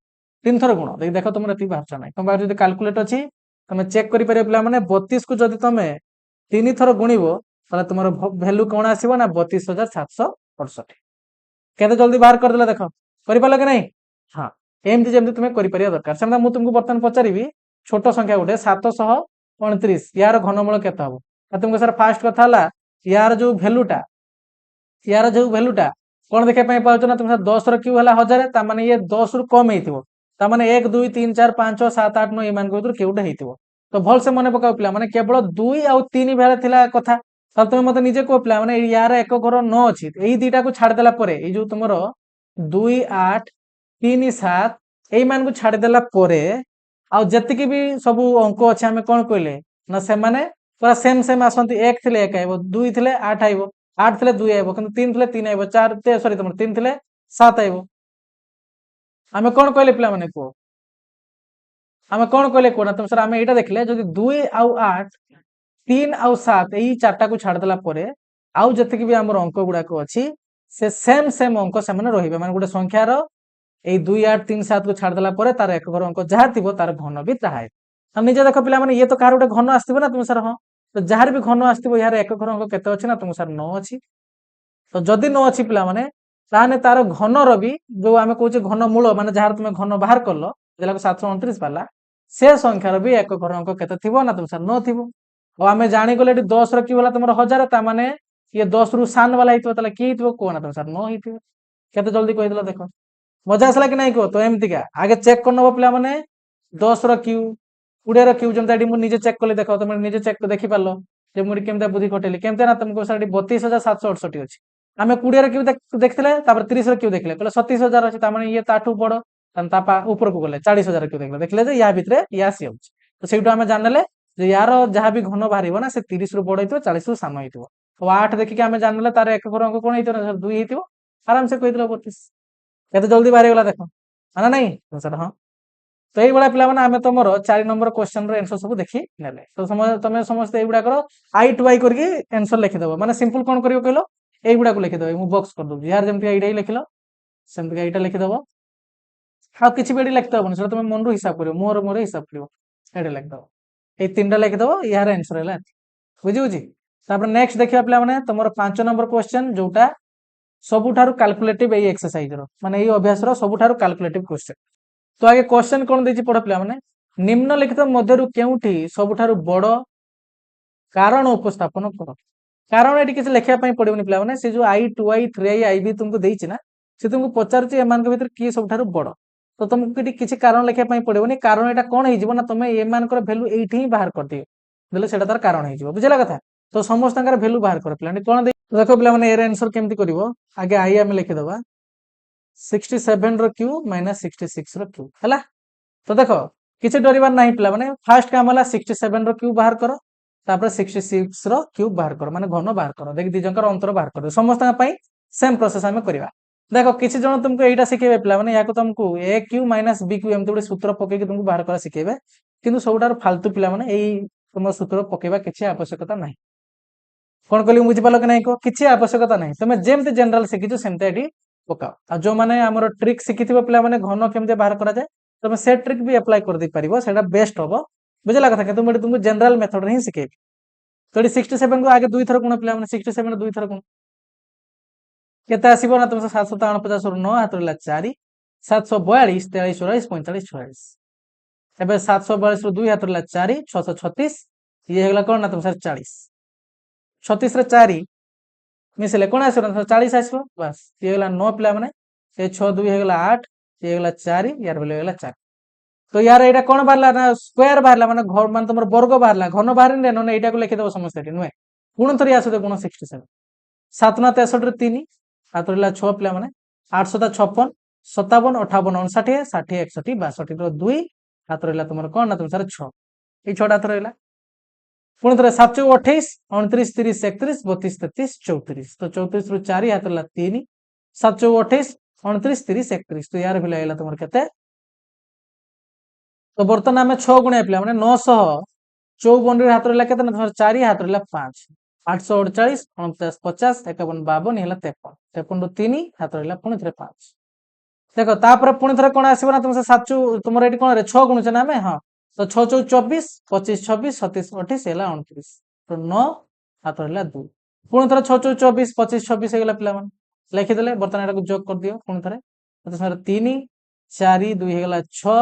S1: तीन थर गुण देख देखो तुमर एति बाहर नै तुम बाहर जदी कैलकुलेट अछि तुम चेक करि परियो पिला माने 32 को जदी तुम तीन थर गुणिबो ताले तुमर वैल्यू कोन आसीबो ना 32768 केते जल्दी बाहर कर देला देखो करि पालो कि नहीं हां एमती जेमती तुम करि परिया दरकार सेमना मु तुमको बर्तन पचारिबी छोट संख्या उठे 729 यार घनमूल केते हबो तुमको सर फास्ट कथा हला यार जो वैल्यूटा कोन देखे पई पाउछ ना तुम 10 रो क्यू हला 1000 ता माने ये 10 रु कम हेतिबो ता माने 1 2 3 4 5 6 7 8 9 ईमान को क्यूटा हेतिबो तो भल से मने पकाउ पिला माने केवल 2 और 3 भेला थिला कथा त तुम मते निजे को पिला माने यार एक घर 9 अछि एई दुईटा को छाड़ देला परे एई जो तुमरो 2 8 3 7 एई मान को छाड़ देला परे आ जतिके भी सब अंक अछि हमें कोन कहले ना से माने पूरा सेम सेम आसंती 1 थिले 1 आइबो 2 थिले 8 आइबो 8 थिले 2 आइबो किंतु 3 थिले 3 आइबो 4 ते सॉरी तुम 3 थिले 7 आइबो हमें कोन कहले पिला माने को हमें कोन कहले कोना तुम सर हमें एटा देखले जदी 2 आउ 8 3 आउ 7 एई चारटा को छाड़ देला परे आउ जतिके भी हमर अंक गुडा को अछि से सेम सेम अंक से माने रहिबे माने गुडे संख्यार এই 2 8 3 7 को छाड़देला पर तार एक घर अंक जहाँ थी तार घन भी ताहा हम निजे देख पिला ये तो कार गोटे घन आसो ना तुम सर हाँ तो जार भी घन आसो यार एक घर अंक के अच्छे ना तुम सर 9 अच्छी तो जदि 9 अच्छी पिला माने ताने तार घनर भी जो आम कहे घन मूल मान जहाँ तुम घन बाहर कल जो 729 पाला से संख्यार भी एक घर अंक के ना तुम सर 9 थी और आम जागले 10 रहा तुम 1000 ताने ये 10 रु सान वाला होता किए कह ना तुम सर 9 होते जल्दी कहीदेल देख मजा आसला कि नहीं कह तो एमतीका आगे चेक कर नब पिला माने 10 क्यू 20 क्यू जमी मुझे चेक कली देख तुम निजे चेक देखी पार जे मुझे केमती बुद्धि खटेली केमती ना तुमको सर 32,768 अच्छी आम 20 क्यू देखते 30 क्यू देखले 37,000 अच्छी ये ताठू बड़ ऊपर को गले 40,000 क्यू देखले या भितर ये आसी जाऊँगी तो सहीठू आम जाने यार जहाँ भी घन बाहर ना से 30 रु बड़ हो 40 रु सान हो 8 देखिए आम जाने तार एक घर अंक कौन हो 2 हो आराम से कहीदेल 32 केते जल्दी बाहरी गला देख ना नहीं सर हाँ तो ये पिला आम तुम 4 नंबर क्वेश्चन एनसर सब देखी नेले तो तुम समस्त युवाकर आई टू आई करके एनसर लिखिदेव मैंने सिंपल कौन कर कहल युवा को लिखिदेव मुझे बक्स कर दूसरी यार जमी यहाँ लिखल सेमती यहाँ लिखिदेव हाँ किसी भी लिखते हेन सर तुम मन रू हिसाब कर मोर मोर हिसाब कर ये लिखिदेव ये 3टा लिखिदेव यार एनसर है बुझी नेक्स्ट देखा पे तुम 5 नंबर क्वेश्चन जोटा सबुठारु कैलकुलेटिव ये एक्सरसाइज रो माने ये अभ्यास रो सबुठारु कैलकुलेटिव क्वेश्चन तो आगे क्वेश्चन कौन देछि पढ़ पिला माने निम्नलिखित मध्यरु केउठी सबुठारु बड़ कारण उपस्थापन कर कारण एटी किसी लिखा पड़ोनी पिला माने से जो I2I 3I IB तुमको देछि ना से तुमको पचारुछि एमान के भीतर किए सबुठारु बड़ तो तुमको किसी कारण लिखा पड़ोनी कारण एटा कोन हेजिवो ना तुम एमानकर वैल्यू एठी ही बाहर कर दियो देले सेटा तार कारण हेजिवो बुझला कथा तो समस्त वैल्यू बाहर कर पिलानी कोन देख पे एर आंसर केमती कर आगे आई आम लिखिदबा 67 क्यू माइनस 66 क्यू है तो देख किसी डरबार ना पिला माने फास्ट काम है 67 क्यू बाहर कर तापर 66 क्यूब बाहर कर माने घन बाहर कर देख दी जंकर अंतर बाहर कर समस्त सेम प्रोसेस आम करवा देख किसी जन तुमको यहाँ शिखेबे पिला माने या तुमको ए क्यू माइनस बी क्यू एमती गोटे सूत्र पकईकि तुमको बाहर करा शिखेबे किंतु सबुठार फालतू पिला माने तुम सूत्र पकेबा किसी आवश्यकता नहीं कौन कहली बुझीपाल कि नहीं किसी आवश्यकता नहीं तुम जमी जनरल शिखी सेमती पकाओ आ जो मैंने आम ट्रिक शिखी पे मैंने घन केमती बाहर कराए तुम से ट्रिक भी अप्लाई कर दे पार से बेस्ट हम बुझला कथा तुमको जनरल मेथड ही शिखेबी तो 67 को आगे 2 थर गुण पे 67 2 थर गुण केते आसीबो ना तुम 749 रु 9 हाथ रहा 4 742 43 44 45 46 एबे 742 रु 2 हाथ रहा 4 636 ये होगा कौन ना तुम सर 40 36 रे 4 मिसले कौन आस 40 आसो बस ये होगा 9 पिला माने ये 6 2 होगा 8 ये होगा 4 यार बोले होगा 4 तो यार यहाँ कौन बाहर ना स्क्वायर बाहर माने घर मान तुम वर्ग बाहर घन बाहर ना यहाँ को लिखिदेव समस्त नुहे गुण थरी आस गुण 67 7 9 63 3 हाथ रहा 6 पिला माने 8 7 56 57 58 59 60 61 62 2 हाथ रहा तुम कौन ना तुम सर 6 ये 6 हाथ रहा पुणी थे 7 चौ 28 29 30 31 32 33 34 तो 34 रु 4 हाथ रहा 3 7 चौ 28 29 30 31 तो यार भी तुम के तो बर्तमान आम 6 गुणिया पिला माने 954 हाथ रहा के 4 हाथ रहा 5 848 49 50 51 52 है 53 53 रु 3 हाथ रहा पुणी थे 5 देख तापर पुणी थे कौन आसो ना तुम 7 तुम ये कौन 6 गुणुच ना आम हाँ तो 6 चौ 24 25 26 27 28 है 29 तो 9 हाथ रहा 2 पुणी थे 6 चौ 24 25 26 है पिला लिखिदे बर्तमान यहाँ जोग कर दियो पुणी थे 3 4 2 है 6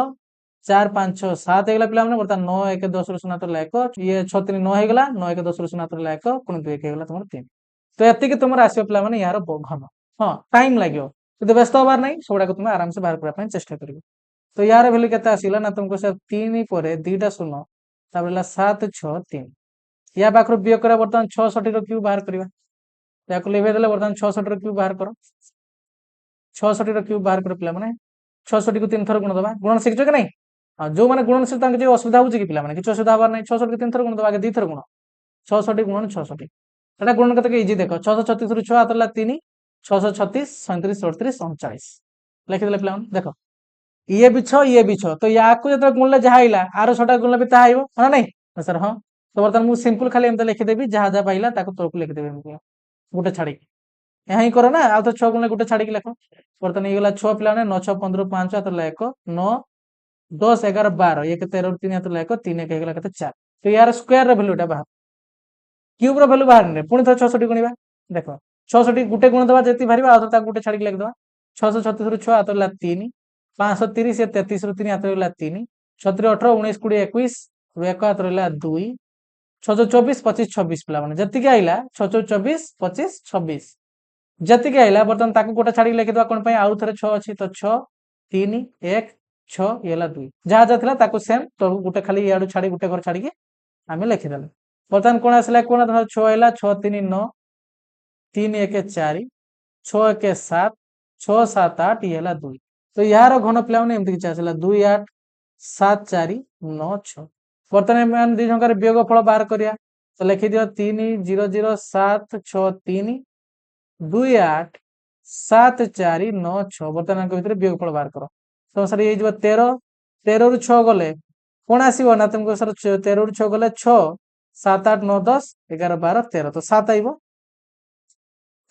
S1: 4 5 6 7 है पिला बर्तमान 9 1 10 रु 0 1 ये 6 3 9 है 9 1 10 रु 0 1 पुणी 2 1 है तुम 3 तो ये तुम आसो पे यार घन हाँ टाइम लगे तो व्यस्त हबार नहीं सब तुम आराम से बाहर करने चेष्टा कर तो यार भैल्यू के आसला ना तुमको सर 3 पर 2टा शून्य तापर 7 6 3 या पाखर वियोग करा बर्तमान 66 क्यू बाहर करवा या लिखेदेले बर्तमान 66 क्यू बाहर कर 66 क्यू बाहर कर पे 66 को 3 थर गुण दबा गुण शिखिच कि नहीं हाँ जो मैंने गुण से असुविधा हो पे किसी असुविधा हबार नहीं 66 को 3 थर गुण दबा आगे 2 थर गुण 66 गुण 66 एटा गुण के इजी देख 636 रु 6 हाथ रहा 3 636 37 38 39 लिखिदे पे देख ये भी 6 ये भी 6 तो या जो गुणले जहाँ आइला आर 6टा गुणले भी ताहा हाँ नहीं सर हाँ तो बर्तमान मुझे सिंपल खाली एमती लिखिदेवी जहाँ जहाँ पाइला तक तौक लिखिदेवी गोटे छाड़ी यहाँ ही करो ना आउ तो 6 गुणे 1 छाड़ी लिख बर्तमान ये 6 पिला 9 6 15 5 हाथ 1 9 10 11 12 ये 13 3 हाथ 1 3 1 ହେଇଗଲା କେତେ 4 तो यार स्क्वायर ର ଭ୍ୟାଲୁଟା ବାହାର क्यूब ର ଭ୍ୟାଲୁ ବାହାରନି ପୁଣି ଥରେ 66 ଗୁଣିବା ଦେଖ 66 ଗୁଟେ ଗୁଣ ଦେବା ଯେତି ବାହାରିବା ଆଉ ତାକୁ ଗୁଟେ ଛାଡିକି ଲେଖିଦବା 636 ରୁ 6 ହାତ ହେଲା 3 530 ଏ 33 ରୁ 3 ହାତ ହେଲା 3 36 18 19 20 21 ରୁ 1 ହାତ ହେଲା 2 624 25 26 ପିଲା ମାନେ ଯେତିକି ଆଇଲା 624 25 26 ଯେତିକି ଆଇଲା ବର୍ତ୍ତମାନ ତାକୁ ଗୋଟେ ଛାଡିକି ଲେଖିଦବା କୋଣ ପାଇଁ ଆଉ ଥରେ 6 ଅଛି ତ 6 3 1 6 ଇଏ ହେଲା 2 ଯାହା ଯାହା ଥିଲା ତାକୁ ସେମ୍ ତଳକୁ ଗୋଟେ ଖାଲି ଇଆଡୁ ଛାଡି ଗୋଟେ ଘର ଛାଡିକି ଆମେ ଲେଖିଦେଲେ ବର୍ତ୍ତମାନ କୋଣ ଆସିଲା କୋଣ ଧର 6 ହେଲା 6 3 9 3 1 4 6 1 7 6 7 8 ଇଏ ହେଲା 2 ତ यार घन पिला माने एमती किछ आसला 2 8 7 4 9 6 ବର୍ତ୍ତମାନ ଆମେ ଦି ସଂଖ୍ୟାର ବିୟୋଗଫଳ ବାହାର କରିବା ତ ଲେଖି ଦିଅ 3 0 0 7 6 3 2 8 7 4 9 6 ବର୍ତ୍ତମାନ ଆଙ୍କ ଭିତରେ ବିୟୋଗଫଳ ବାହାର କର ତ ସାର୍ ଏଇ ଯିବ 13 13 ରୁ 6 ଗଲେ कोण आसीबो ना तुमको सर 13 ରୁ 6 गले 6 7 8 9 10 11 12 13 तो 7 आइबो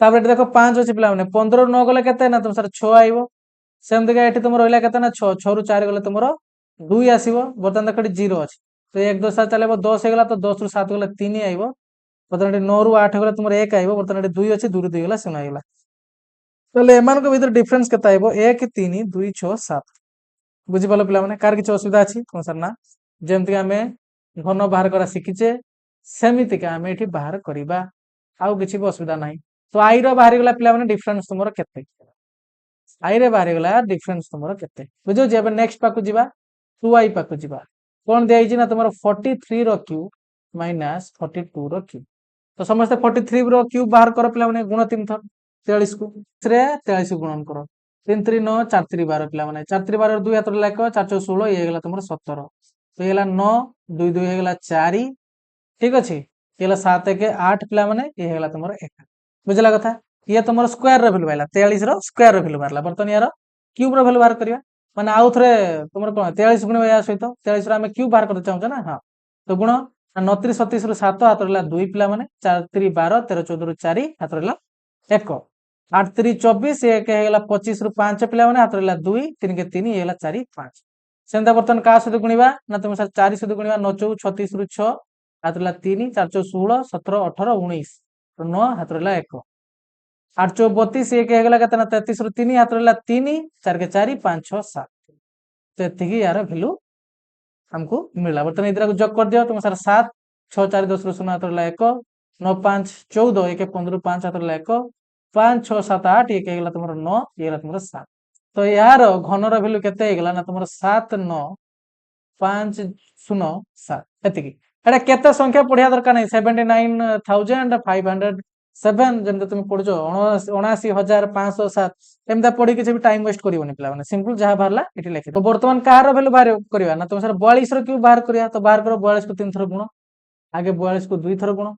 S1: तापर एठी देखो 5 अछि पिला माने 15 ରୁ 9 गले केते ना तुम सर 6 आइबो सेम दिगा एठी तुम रहला केते ना 6 6 ରୁ 4 गले तुमरो 2 आसीबो बर्तन देखो 0 अछि तो 1 2 7 चलेबो 10 हेगला तो 10 ରୁ 7 गले 3 आइबो बर्तन एठी 9 ରୁ 8 गले तुमरो 1 आइबो बर्तन एठी 2 अछि 2 ରୁ 2 गला 0 आइबला तले एमान को भीतर डिफरेंस केते आइबो 1 3 2 6 7 बुझी पालो पिला माने कार किछ असुविधा अछि कोन सर ना जेमति आमे घन बाहर करा शिखिचे सेमिति का आमे एठी बाहर करिबा आउ किछि भी असुविधा नाही तो आई रो बाहर गला पिला माने डिफरेंस तुमरो केते आई रे बाहर गला डिफरेंस तुमरो केते बुझो जेबे नेक्स्ट पाकु जिबा 2i पाकु जिबा कोन देइ छि ना तुमरो 43 रो क्यूब माइनस 42 रो क्यूब तो समस्त 43 रो क्यूब बाहर करो पिला माने गुण 3 थर 43 को 43 गुणन करो 3 3 9 4 3 12 पिला माने 4 3 12 2 हाथ लाख 4 4 16 ये गेला तुमरो 17 तो ये 9 2 2 हे गेला 4 ठीक अछि ये 7 1 8 पिला माने ये हेला तुमरो 1 बुझला कथा ये तुमरो स्क्वायर रो वैल्यू आइला 43 रो स्क्वायर रो वैल्यू मारला बर्तन यार क्यूब रो वैल्यू बाहर करिया माने आउ थरे तुमरो कोन 43 गुण या सहित 43 रो हम क्यूब बाहर करते चाहू ना हां तो गुण 29 37 रो 7 हाथ रहला 2 पिला माने 4 3 12 13 14 रो 4 हाथ रहला 1 8 3 24 1 हे गेला 25 रो 5 पिला माने हाथ रहला 2 3 के 3 ये गेला 4 5 सेंदा बर्तन का सहित गुणिबा ना तुम सर 4 सहित गुणिबा 9 4 36 ରୁ 6 हाथ रहला 3 4 4 16 17 18 19 तो 9 हाथ रहला 1 8 4 32 1 हे गेला केतना 33 ରୁ 3 हाथ रहला 3 4 के 4 5 6 7 तो एतिकी यार वैल्यू हमको मिला बर्तन इधर को जोग कर दियो तुम सर 7 6 4 10 ରୁ 0 हाथ रहला 1 9 5 14 1 15 5 हाथ रहला 1 5 6 7 8 1 हे गेला तुमरो 9 ये गेला तुमरो 7 तो यार घन रो वैल्यू केते हे गेला ना तुमरो 7 9 5 0 7 एतिकी एटा केते संख्या पढ़िया दरकार नै 79507 जेंते तुम पढुछो 79507 एमदा पढी किछि भी टाइम वेस्ट करिवनी पिला माने सिंपल जहा बाहरला एठी लिखि तो वर्तमान कार वैल्यू बाहर करिवा ना तुम सर 42 रो क्यूब बाहर करिया तो बाहर करो 42 को 3 थर गुण आगे 42 को 2 थर गुण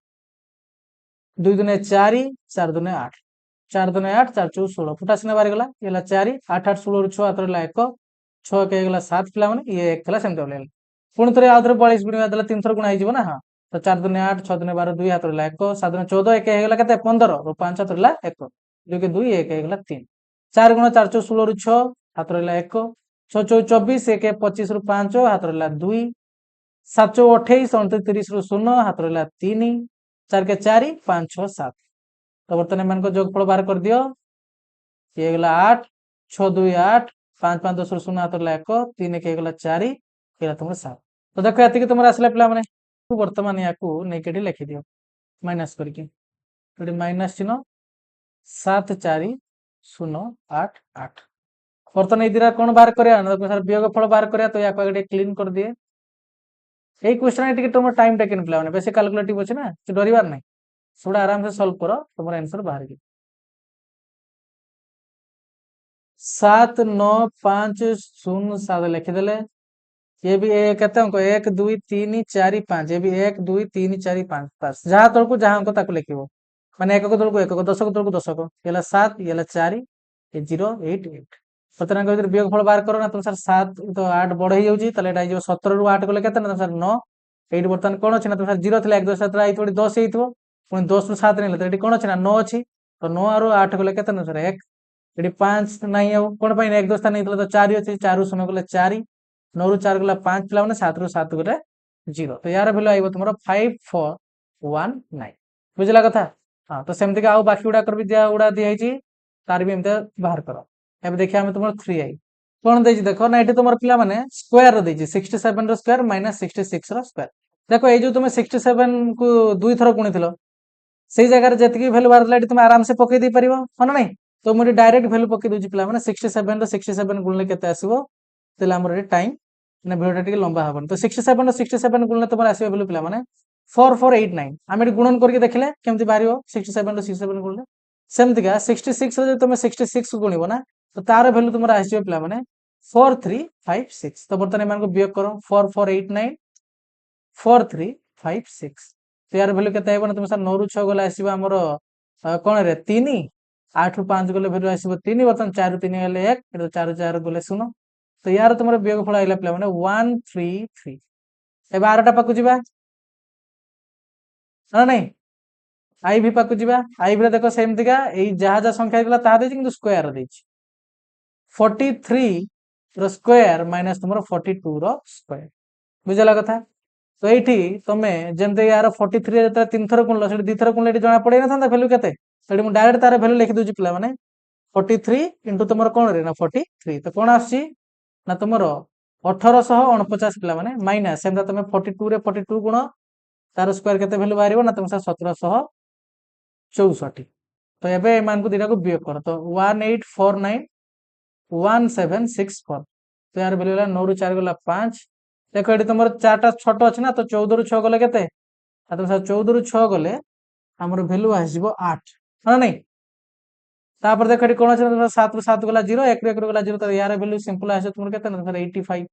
S1: 2 दुने 4 4 दुने 8 4 दुने 8 4 4 16 फुटा सिना बाहर गला येला 4 8 8 16 ରୁ 6 आतरला 1 6 के गला 7 पिला माने ये 1 थला सेम डबल पुणी थरे आउथरे 42 गुणिया देला 3 थर गुण आइ जीवो ना हां तो 4 दुने 8 6 दुने 12 2 हाथ रहला 1 7 दुने 14 1 हे गेला केते 15 रो 5 हाथ रहला 1 2 के 2 1 हे गेला 3 4 गुण 4 4 16 ରୁ 6 हाथ रहला 1 6 4 24 1 25 ରୁ 5 हाथ रहला 2 7 28 29 ରୁ 0 हाथ रहला 3 4 के 4 5 6 7 तो बर्तमान मान को जोगफल बाहर कर दियो ये गेला 8 6 2 8 5 5 10 ରୁ 0 हाथ रहला 1 3 1 हे गेला 4 हेला तुमरो 7 तो देखो एति के तुमरा आसला पिला माने वर्तमान याकू नेगेटिव लिखि दियो माइनस करके तो माइनस चिन्ह 7 4 0 8 8 वर्तमान ए दिरा कोन बाहर करया ना सर वियोगफल बाहर करया तो याकू आगे क्लीन कर दिए এই क्वेश्चन एटी के तुम टाइम टेकन पिला माने बेसी कैलकुलेटिव अछि ना तो डरिवार नै थोड़ा आराम से सॉल्व करो तुम्हारा आंसर बाहर गया 7 9 5 0 7 लिखिदेले ये भी कहते हैं 1 2 3 4 5 ये भी 1 2 3 4 5 बस जहाँ तौर को जहाँ अंक ताको लिखिबो माने 1 को तौर को 1 को 10 को तौर को 10 को येला 7 येला 4 ये 0 8 8 पतना के भीतर वियोगफल बाहर करो ना तुम सर 7 तो 8 बड़ हे जाउची तले एटा जो 17 ରୁ 8 गले केते ना सर 9 एठी बर्तन कोन अछि ना तुम सर 0 थिला 1 2 7 आई थोड़ी 10 हेइथबो पुनी 10 ରୁ 7 नेले तो एठी कोन अछि ना 9 अछि तो 9 रु 8 गले केते न सर 1 एडी 5 नहीं आउ कोन पई 1 2 स्थान नहीं तो 4 अछि 4 रु 0 गले 4 9 रु 4 गला 5 पिला माने 7 रु 7 गले 0 तो यार वैल्यू आइबो तुमरो 5419 बुझला कथा हां तो सेमति का आउ बाकी उडा कर भी दिया उडा दिया हिची तार भी एमते बाहर करो एबे देखिया हम तुमरो 3 आई कोन देछि देखो ना एठी तुमरो पिला माने स्क्वायर रो देछि 67 रो स्क्वायर माइनस 66 रो स्क्वायर देखो ए जो तुमे 67 को दुई थरो गुणिथिलो सेई जगह रे जतिकी वैल्यू बाहर लाइट तुम आराम से पके दे परिबो हन नै तो मुझे डायरेक्ट वैल्यू पके दोछि पिला माने 67 रो 67 गुणले केते आसीबो तेला हमर ए टाइम ना वीडियो टिके लंबा हबन तो 67 रो 67 गुणले तुमर आसीबो वैल्यू पिला माने 4489 हम एटी गुणन करके देखले केमति बारियो 67 रो 67 गुणले सेमति का 66 रो जे तुमे 66 गुणिबो ना तो तार वैल्यू तुमर आसीबो पिला माने 4356 तो बर्तन एमान को वियोग करो 4489 4356 तो यार वैल्यू केते आइबो ना तुम सर 9 रु 6 गले आसीबो हमर कोन रे 3 8 रु 5 गले वैल्यू आसीबो 3 बर्तन 4 रु 3 गले 1 एतो 4 रु 4 गले 0 तो यार तुमर वियोग फल आइला पिला माने 133 ए 12टा पाकु जिबा ना नहीं आई भी पाकु जिबा आई भी देखो सेमति का एई जहा जहा संख्या गला ता देछि किंतु स्क्वायर देछि 43 रो स्क्वायर माइनस तुमर 42 रो स्क्वायर बुझला कथा तो एठी तमे जेमते यार 43 रे तीन थर गुणलो सेठी दी थर गुणले एठी जणा पड़े न थांदा वैल्यू केते सेठी मु डायरेक्ट तार वैल्यू लिखि दोछि पिला माने 43 इनटू तुमर कोन रे ना 43 तो कोन आछि ना तुमर 1849 पिला माने माइनस सेमता तमे 42 रे 42 गुण तार स्क्वायर केते वैल्यू बाहरिबो ना तुम 1764 तो एबे एमान को दिना को वियोग कर तो 1849 1764 तो यार वैल्यू 9 रु 4 गला 5 देखो एटी तुमर चारटा छोट अछि ना तो 14 रु 6 गले केते आ तुम 14 रु 6 गले हमर वैल्यू आसीबो 8 हां नहीं तापर देखो एटी कोन अछि ना 7 रु 7 गला 0 1 रु 1 गला 0 तो यार वैल्यू सिंपल आसे तुमर केते ना 85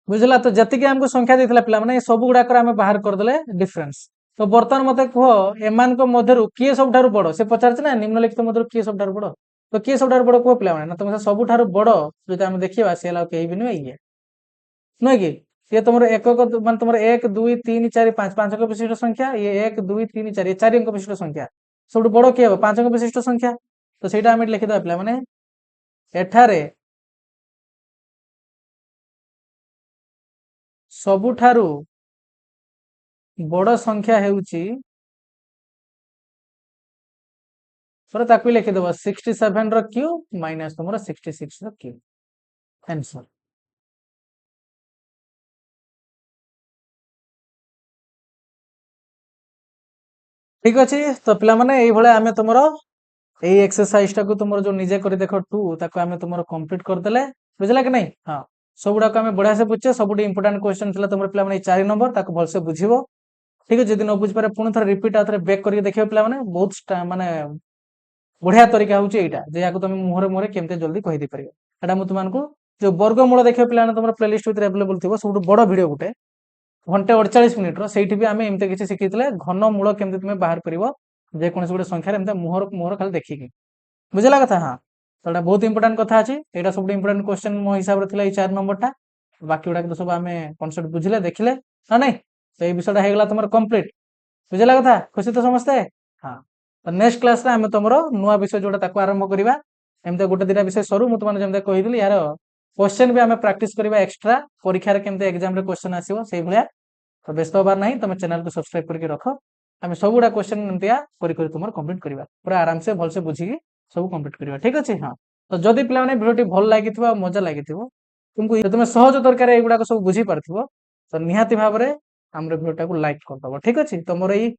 S1: बुझला तो जति के हमको संख्या देथिला पिला माने सब गुडा कर हम बाहर कर देले डिफरेंस तो बर्तमान मते कहो एमान को मध्यरु किए सबठारु बडो से पचारछ ना निम्नलिखित मध्यरु किए सबठारु बडो तो किए सबठारु बडो को पिला माने ना तुम सबठारु बडो जति हम देखिबा सेला केही भी नै इए नै कि ये तुमर एकक मान तुमर 1 2 3 4 5 5 अंक विशिष्ट संख्या ये 1 2 3 4 ये 4 अंक विशिष्ट संख्या सबटु बडो के हो 5 अंक विशिष्ट संख्या तो सेटा हम लिखि दबा पिला माने एठारे सबुठारु बड़ संख्या हेउची पर ताकू लिखि दबा 67 रो क्यूब माइनस तुमर 66 रो क्यूब आंसर ठीक अछि तो पिला माने एई भले आमे तुमरो एई एक्सरसाइज टाकू तुमरो जो निजे करी देखो 2 ताकू आमे तुमरो कंप्लीट कर देले बुझला कि नहीं हां सबुडा को आमे बढ़िया से बुझचे सबुडी इंपोर्टेंट क्वेश्चन थिला तुमरो पिला माने 4 नंबर ताकू भल से बुझिबो ठीक है जदि न बुझ पारे पुणी थर रिपीट आथरे बैक करके देखियो पिला माने बहुत माने बढ़िया तरीका होची एटा जे याको तुम मुहरे मुहरे केमते जल्दी कहि दे परियो एटा मु तुमन को जो वर्गमूल देखियो पिला माने तुमरो प्लेलिस्ट भितर अवेलेबल थिबो सबुठ बड़ वीडियो गुटे घंटे 48 मिनिट रो सेठी भी आमे एमते किछि सिखितले घन मूल केमते तुमे बाहर करिवो जे कोनसे गुटे संख्या एमते मुहर मुहर खाली देखिकी बुझला कथा हां तो एटा बहुत इंपोर्टेंट कथा अछि एटा सबुठ इंपोर्टेंट क्वेश्चन मो हिसाब रे थिला 4 नंबर टा बाकी उडा तो सब आमे कांसेप्ट बुझले देखिले ना नहीं तो ए विषयटा हेगला तुमर कंप्लीट बुझला कथा खुशी तो समझते हाँ तो नेक्स्ट क्लास रे हम तुमरो नुआ विषय जोटा ताको आरंभ करिबा एमते गोटे दिना विषय सरू मु तुमने जेमते कहिदिली यार क्वेश्चन भी हमें प्रैक्टिस करिबा एक्स्ट्रा परीक्षा रे केमते एग्जाम रे क्वेश्चन आसीबो सेही भलिया तो व्यस्त होबार नहीं तुम चैनल को सब्सक्राइब करके रखो हम सब गुडा क्वेश्चन एमतिया करी करी तुमर कंप्लीट करिबा पूरा आराम से भल से बुझी सब कंप्लीट करिबा ठीक अछि हां तो जदि पिला माने वीडियो टी भल लागिथिबो मजा लागिथिबो तुमको तुम सहज दरकार एगुडा को सब बुझी पारथिबो तो निहाती भाव रे हमरे वीडियो टा को लाइक कर दबो ठीक अछि तो मोर एई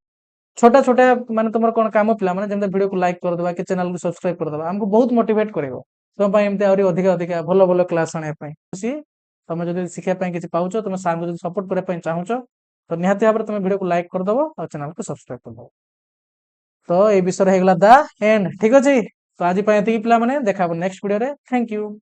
S1: छोटा छोटा माने तुमर कोन काम पिला माने जेमते वीडियो को लाइक कर दबा के चैनल को सब्सक्राइब कर दबा हमको बहुत मोटिवेट करेबो तुम पई एमते आउरी अधिक अधिक भलो भलो क्लास आने पई खुशी तुम जदि सिखिया पई किछि पाउचो तुम सार को जदि सपोर्ट करे पई चाहूचो तो निहाती भाव रे तुम वीडियो को लाइक कर दबो और चैनल को सब्सक्राइब कर दबो तो ए विषय हेगला द एंड ठीक अछि तो आज पई एति पिला माने देखाबो नेक्स्ट वीडियो रे थैंक यू।